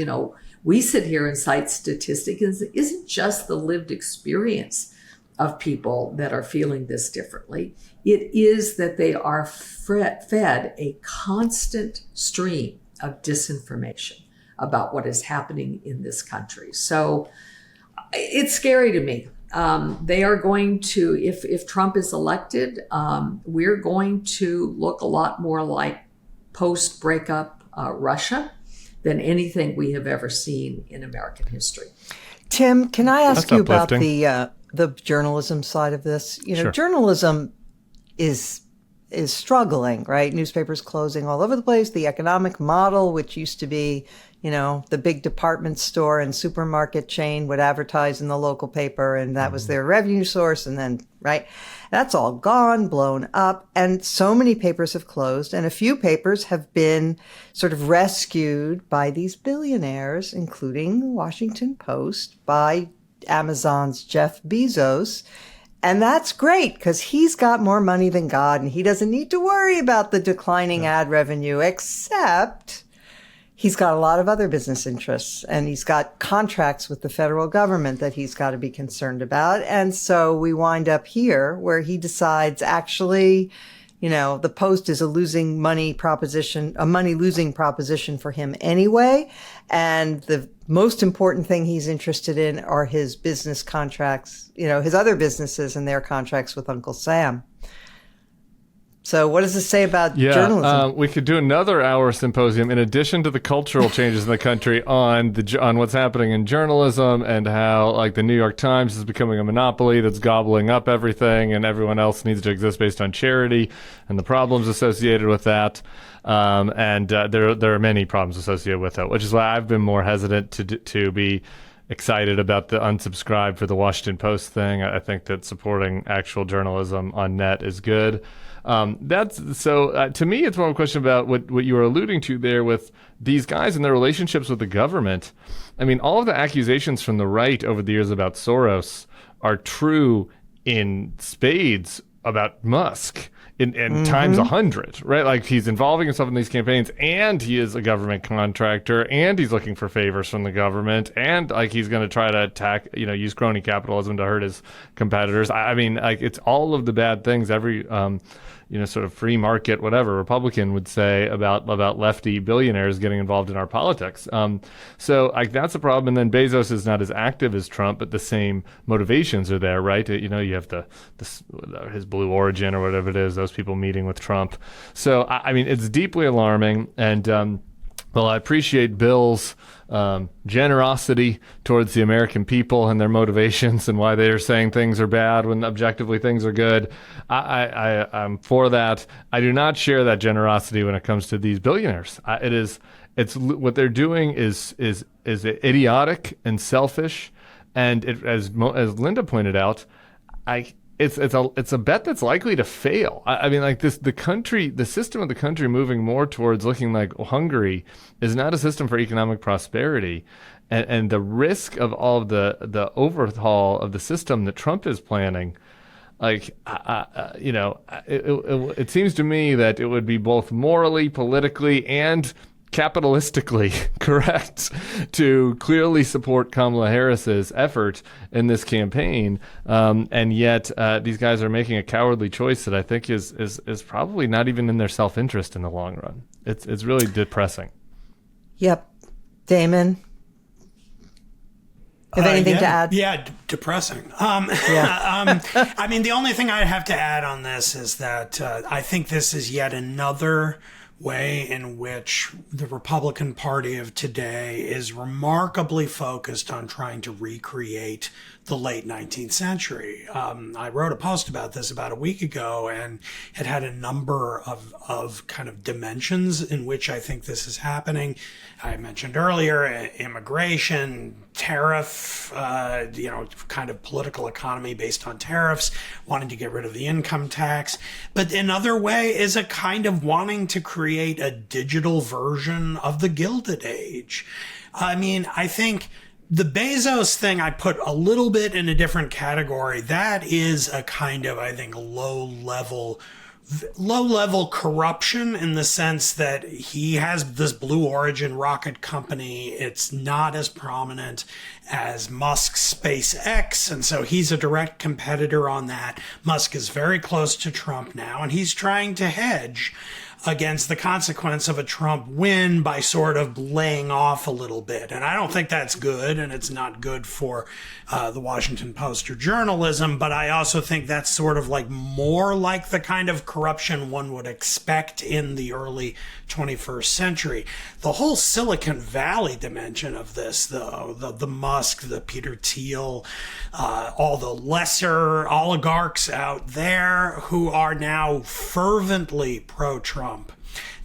we sit here and cite statistics. It isn't just the lived experience of people that are feeling this differently. It is that they are fed a constant stream of disinformation about what is happening in this country. So it's scary to me. They are going to, if Trump is elected, we're going to look a lot more like post-breakup Russia than anything we have ever seen in American history. Tim, can I ask That's you about uplifting. the journalism side of this? Sure. Journalism is struggling, right? Newspapers closing all over the place. The economic model, which used to be, the big department store and supermarket chain would advertise in the local paper, and that was their revenue source. And then, right, that's all gone, blown up. And so many papers have closed, and a few papers have been sort of rescued by these billionaires, including the Washington Post, by Amazon's Jeff Bezos. And that's great because he's got more money than God, and he doesn't need to worry about the declining ad revenue, except he's got a lot of other business interests, and he's got contracts with the federal government that he's got to be concerned about. And so we wind up here where he decides actually, the Post is a money losing proposition for him anyway. And the most important thing he's interested in are his business contracts, his other businesses and their contracts with Uncle Sam. So what does this say about journalism? We could do another hour symposium in addition to the cultural changes in the country on what's happening in journalism and how the New York Times is becoming a monopoly that's gobbling up everything and everyone else needs to exist based on charity and the problems associated with that. There are many problems associated with it, which is why I've been more hesitant to be excited about the unsubscribe for the Washington Post thing. I think that supporting actual journalism on net is good. To me, it's more of a question about what you were alluding to there with these guys and their relationships with the government. I mean, all of the accusations from the right over the years about Soros are true in spades about Musk. in times 100, right? Like he's involving himself in these campaigns, and he is a government contractor, and he's looking for favors from the government, and like he's going to try to attack, use crony capitalism to hurt his competitors. I mean, like it's all of the bad things every sort of free market, whatever Republican would say about lefty billionaires getting involved in our politics. So like that's a problem. And then Bezos is not as active as Trump, but the same motivations are there, right? You have his Blue Origin or whatever it is, those people meeting with Trump. So I mean, it's deeply alarming. And well, I appreciate Bill's generosity towards the American people and their motivations and why they're saying things are bad when objectively things are good. I'm for that. I do not share that generosity when it comes to these billionaires. It's what they're doing is idiotic and selfish, and as Linda pointed out, It's a bet that's likely to fail. I mean, like the system of the country moving more towards looking like Hungary is not a system for economic prosperity, and the risk of all of the overhaul of the system that Trump is planning, like it seems to me that it would be both morally, politically, and capitalistically correct to clearly support Kamala Harris's effort in this campaign, and yet these guys are making a cowardly choice that I think is probably not even in their self-interest in the long run. It's really depressing. Yep. Damon, have anything to add? Yeah, depressing. Yeah. I mean, the only thing I have to add on this is that I think this is yet another way in which the Republican Party of today is remarkably focused on trying to recreate the late 19th century. I wrote a post about this about a week ago, and it had a number of kind of dimensions in which I think this is happening. I mentioned earlier, immigration, tariff, kind of political economy based on tariffs, wanting to get rid of the income tax. But another way is a kind of wanting to create a digital version of the Gilded Age. I mean, I think the Bezos thing I put a little bit in a different category. That is a kind of, I think, low level corruption in the sense that he has this Blue Origin rocket company. It's not as prominent as Musk's SpaceX, and so he's a direct competitor on that. Musk is very close to Trump now, and he's trying to hedge against the consequence of a Trump win by sort of laying off a little bit. And I don't think that's good, and it's not good for the Washington Post or journalism, but I also think that's sort of like more like the kind of corruption one would expect in the early 21st century. The whole Silicon Valley dimension of this, though, the Musk, the Peter Thiel, all the lesser oligarchs out there who are now fervently pro-Trump,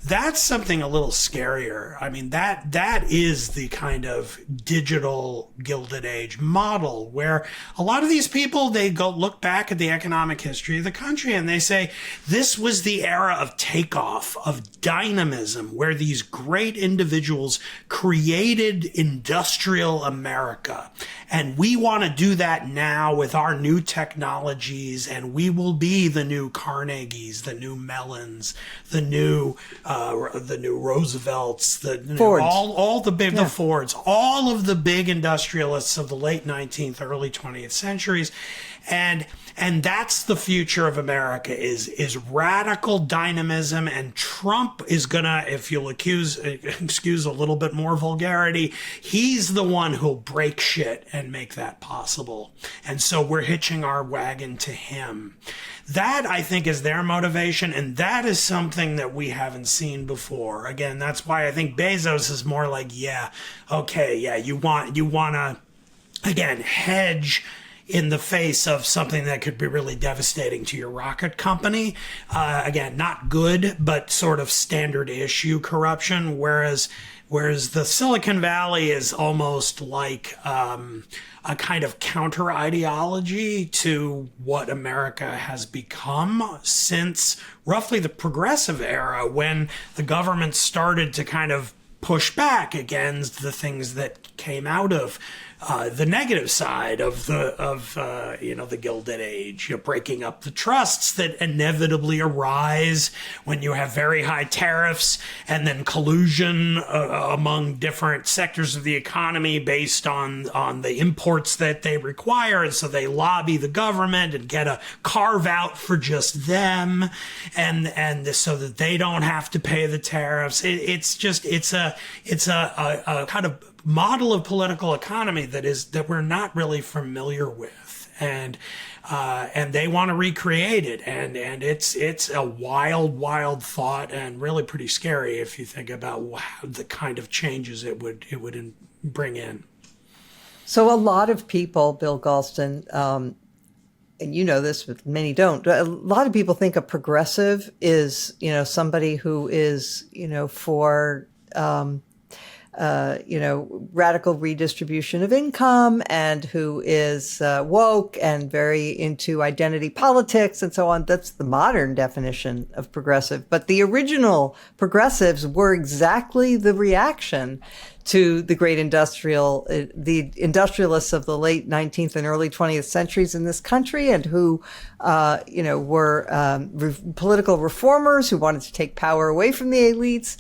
that's something a little scarier. I mean, that is the kind of digital Gilded Age model where a lot of these people, they go look back at the economic history of the country and they say, this was the era of takeoff, of dynamism, where these great individuals created industrial America. And we want to do that now with our new technologies, and we will be the new Carnegies, the new Mellons, the new Roosevelts, the Fords, all of the big industrialists of the late 19th, early 20th centuries. And that's the future of America is radical dynamism. And Trump is gonna, if you'll excuse a little bit more vulgarity, he's the one who'll break shit and make that possible. And so we're hitching our wagon to him. That, I think, is their motivation, and that is something that we haven't seen before. Again, that's why I think Bezos is more like, you want to, again, hedge in the face of something that could be really devastating to your rocket company. Again, not good, but sort of standard issue corruption, whereas the Silicon Valley is almost like a kind of counter ideology to what America has become since roughly the progressive era, when the government started to kind of push back against the things that came out of the negative side of the Gilded Age, breaking up the trusts that inevitably arise when you have very high tariffs and then collusion among different sectors of the economy based on the imports that they require, and so they lobby the government and get a carve out for just them, and so that they don't have to pay the tariffs. It's a kind of model of political economy that we're not really familiar with, and they want to recreate it, and it's a wild thought, and really pretty scary if you think about the kind of changes it would bring in. So a lot of people, Bill Galston, and you know this, but many don't. A lot of people think a progressive is, somebody who is, for, radical redistribution of income, and who is woke and very into identity politics and so on. That's the modern definition of progressive. But the original progressives were exactly the reaction to the great the industrialists of the late 19th and early 20th centuries in this country, and who, were political reformers who wanted to take power away from the elites.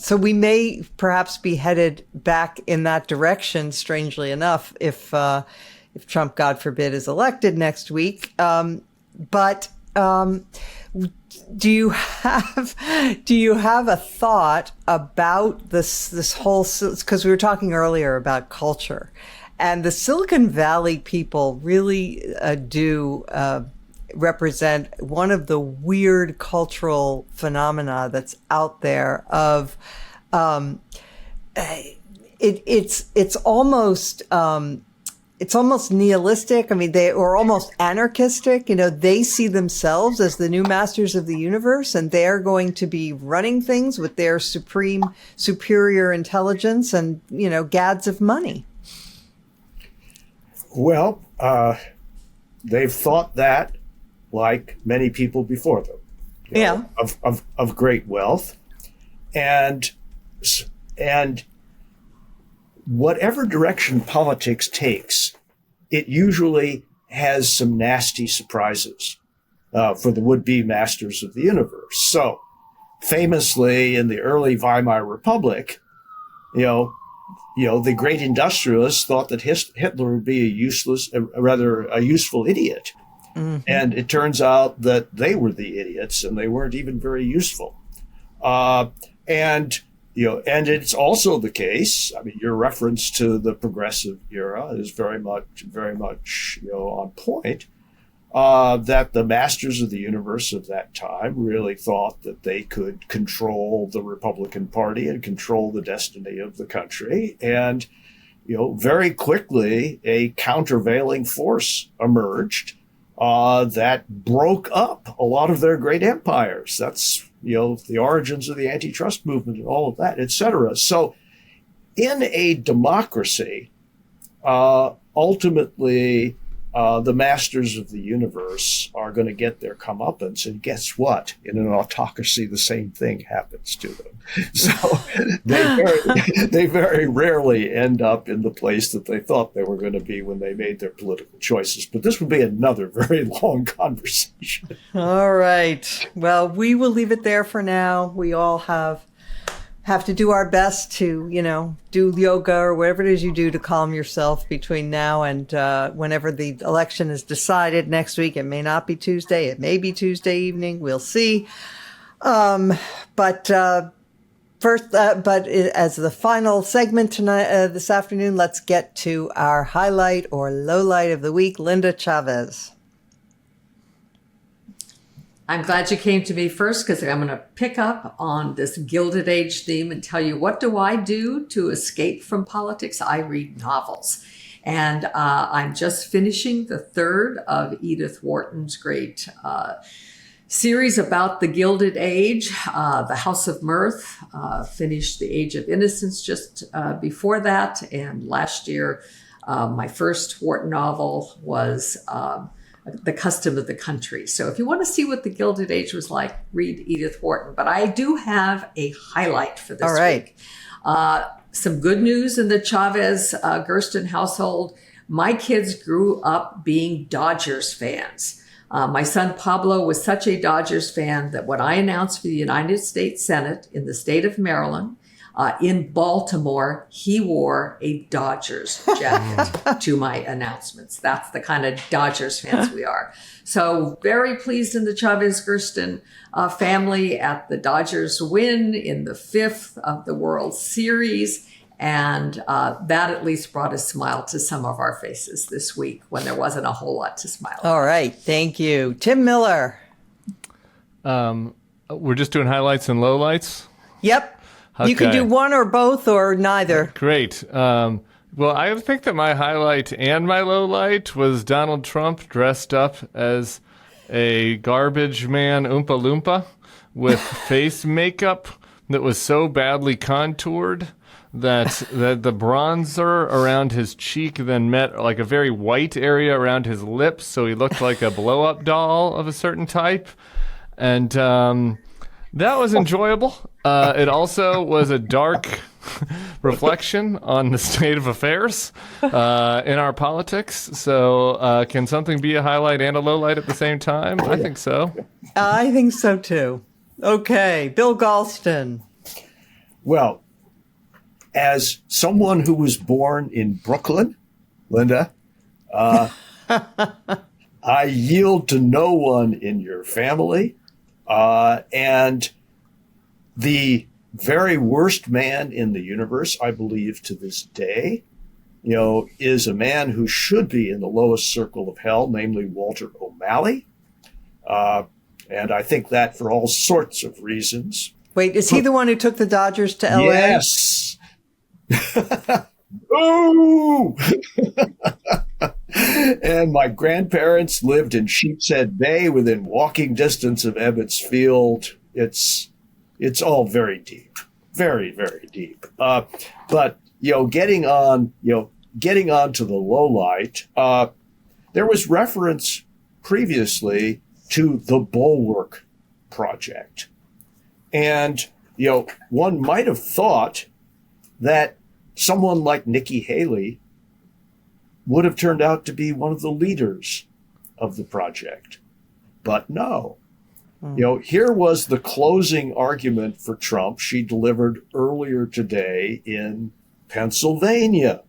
So we may perhaps be headed back in that direction, strangely enough, if Trump, God forbid, is elected next week. Do you have a thought about this whole, because we were talking earlier about culture, and the Silicon Valley people really do represent one of the weird cultural phenomena that's out there of it's almost nihilistic. I mean, or almost anarchistic. They see themselves as the new masters of the universe, and they're going to be running things with their superior intelligence and, gads of money. Well, they've thought that, like many people before them, of great wealth, and whatever direction politics takes, it usually has some nasty surprises for the would-be masters of the universe. So, famously, in the early Weimar Republic, the great industrialists thought that Hitler would be a useful idiot. Mm-hmm. And it turns out that they were the idiots, and they weren't even very useful. And it's also the case, I mean, your reference to the progressive era is very much, on point, that the masters of the universe of that time really thought that they could control the Republican Party and control the destiny of the country. And, very quickly, a countervailing force emerged that broke up a lot of their great empires. That's, the origins of the antitrust movement and all of that, et cetera. So in a democracy, ultimately, the masters of the universe are going to get their comeuppance. And guess what? In an autocracy, the same thing happens to them. So they very rarely end up in the place that they thought they were going to be when they made their political choices. But this would be another very long conversation. All right. Well, we will leave it there for now. We all have to do our best to, do yoga or whatever it is you do to calm yourself between now and whenever the election is decided next week. It may not be Tuesday. It may be Tuesday evening. We'll see. But as the final segment tonight, this afternoon, let's get to our highlight or lowlight of the week. Linda Chavez. I'm glad you came to me first, because I'm going to pick up on this Gilded Age theme and tell you, what do I do to escape from politics? I read novels. And I'm just finishing the third of Edith Wharton's great series about the Gilded Age, The House of Mirth, finished The Age of Innocence just before that. And last year, my first Wharton novel was the custom of the country. So if you want to see what the Gilded Age was like, read Edith Wharton. But I do have a highlight for this week. Some good news in the Chavez Galston household. My kids grew up being Dodgers fans. My son Pablo was such a Dodgers fan that when I announced for the United States Senate in the state of Maryland, in Baltimore, he wore a Dodgers jacket to my announcements. That's the kind of Dodgers fans we are. So very pleased in the Chavez Galston family at the Dodgers win in the 5th of the World Series. And that at least brought a smile to some of our faces this week when there wasn't a whole lot to smile about. All right. Thank you. Tim Miller. We're just doing highlights and lowlights? Yep. Okay. You can do one or both or neither. Great. Well, I think that my highlight and my lowlight was Donald Trump dressed up as a garbage man Oompa Loompa with face makeup that was so badly contoured that the bronzer around his cheek then met like a very white area around his lips, so he looked like a blow-up doll of a certain type. And that was enjoyable. It also was a dark reflection on the state of affairs in our politics. So can something be a highlight and a lowlight at the same time? I think so. I think so, too. Okay. Bill Galston. Well, as someone who was born in Brooklyn, Linda, I yield to no one in your family. And the very worst man in the universe, I believe to this day, is a man who should be in the lowest circle of hell, namely Walter O'Malley. And I think that for all sorts of reasons. Wait, is he the one who took the Dodgers to L.A.? Yes. Ooh! And my grandparents lived in Sheepshead Bay within walking distance of Ebbets Field. It's all very deep, very, very deep. But getting on to the low light, there was reference previously to the Bulwark project. And, one might have thought that someone like Nikki Haley would have turned out to be one of the leaders of the project. But no. Here was the closing argument for Trump she delivered earlier today in Pennsylvania.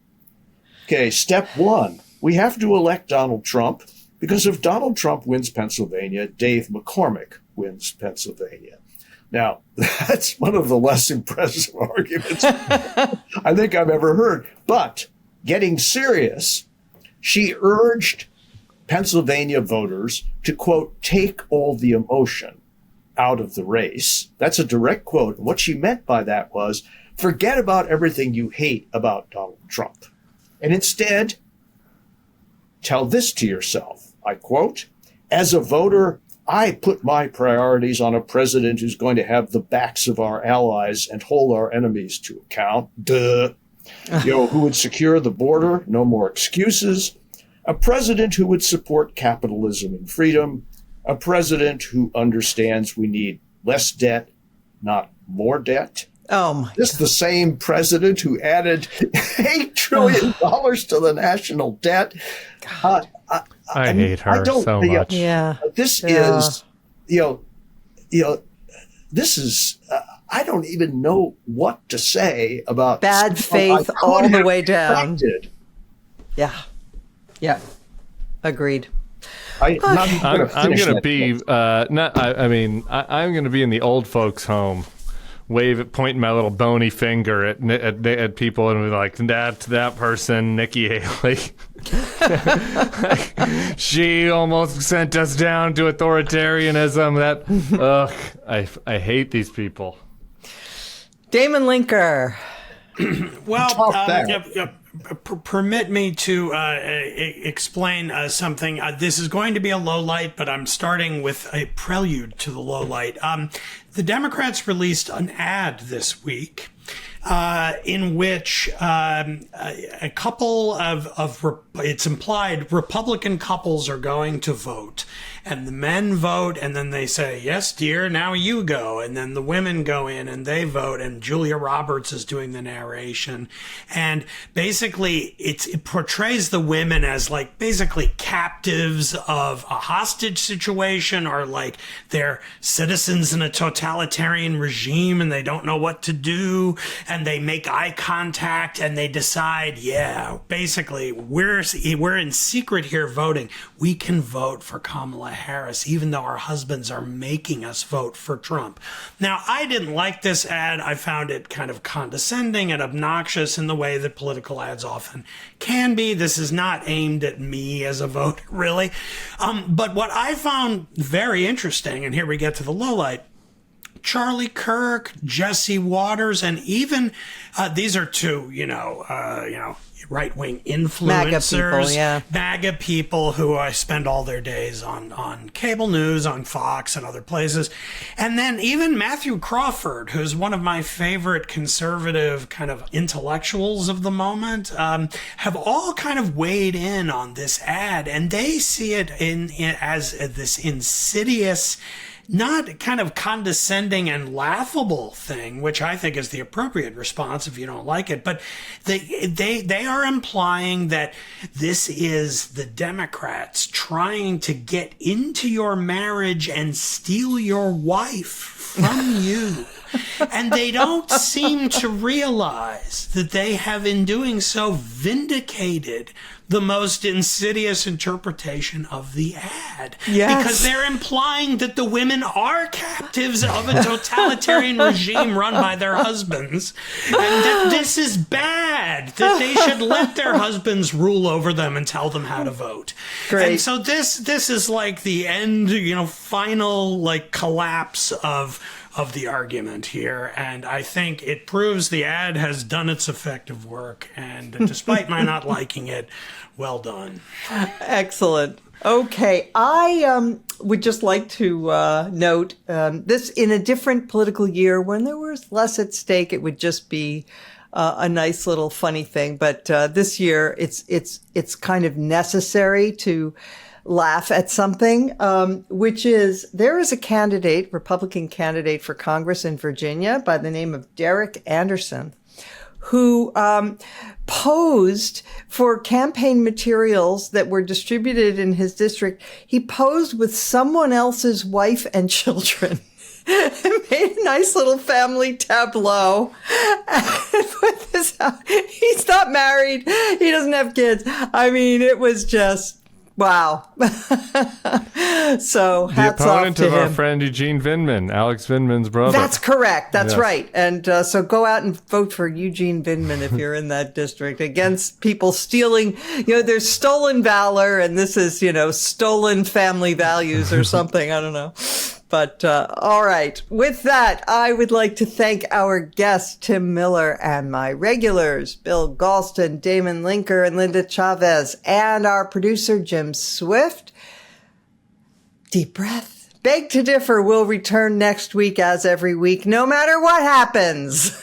Okay, step one, we have to elect Donald Trump because if Donald Trump wins Pennsylvania, Dave McCormick wins Pennsylvania. Now, that's one of the less impressive arguments I think I've ever heard. But getting serious, she urged Pennsylvania voters to, quote, take all the emotion out of the race. That's a direct quote. What she meant by that was, forget about everything you hate about Donald Trump. And instead, tell this to yourself. I quote, as a voter, I put my priorities on a president who's going to have the backs of our allies and hold our enemies to account. Duh. Who would secure the border? No more excuses. A president who would support capitalism and freedom. A president who understands we need less debt, not more debt. Oh my! This is the same president who added $8 trillion to the national debt. God. I hate her so much. Yeah. This is, this is, I don't even know what to say about bad faith all the way down. Expected. Yeah. Yeah. Agreed. I'm going to be, I'm going to be in the old folks' home, pointing my little bony finger at people and be like, that's that person, Nikki Haley. She almost sent us down to authoritarianism. I hate these people. Damon Linker. Well, permit me to explain something. This is going to be a low light, but I'm starting with a prelude to the low light. the Democrats released an ad this week in which a couple it's implied Republican couples are going to vote. And the men vote, and then they say, yes, dear, now you go. And then the women go in and they vote, and Julia Roberts is doing the narration. And basically, it portrays the women as like basically captives of a hostage situation, or like they're citizens in a totalitarian regime and they don't know what to do. And they make eye contact and they decide, yeah, basically, we're in secret here voting. We can vote for Kamala Harris, even though our husbands are making us vote for Trump. Now, I didn't like this ad. I found it kind of condescending and obnoxious in the way that political ads often can be. This is not aimed at me as a voter, really. But what I found very interesting, and here we get to the lowlight, Charlie Kirk, Jesse Waters, and even these are two, right-wing influencers, MAGA people who spend all their days on cable news, on Fox and other places. And then even Matthew Crawford, who's one of my favorite conservative kind of intellectuals of the moment, have all kind of weighed in on this ad, and they see it as this insidious, not kind of condescending and laughable thing, which I think is the appropriate response if you don't like it. But they are implying that this is the Democrats trying to get into your marriage and steal your wife from you. And they don't seem to realize that they have, in doing so, vindicated the most insidious interpretation of the ad. Yes. Because they're implying that the women are captives of a totalitarian regime run by their husbands, and that this is bad, that they should let their husbands rule over them and tell them how to vote. Great. And so this is like the end, final like collapse of the argument here, and I think it proves the ad has done its effective work, and despite my not liking it, well done. Excellent. Okay, I would just like to note this in a different political year when there was less at stake. It would just be a nice little funny thing, but this year it's kind of necessary to laugh at something, which is there is a Republican candidate for Congress in Virginia by the name of Derek Anderson, who posed for campaign materials that were distributed in his district. He posed with someone else's wife and children. And made a nice little family tableau and put this out. He's not married. He doesn't have kids. I mean, it was just wow. So hats the off opponent to of him. our friend Eugene Vindman, Alex Vindman's brother. That's correct. That's Yes. right. And so go out and vote for Eugene Vindman if you're in that district against people stealing. There's stolen valor, and this is, stolen family values or something. I don't know. But all right. With that, I would like to thank our guest, Tim Miller, and my regulars, Bill Galston, Damon Linker, and Linda Chavez, and our producer, Jim Swift. Deep breath. Beg to Differ will return next week, as every week, no matter what happens.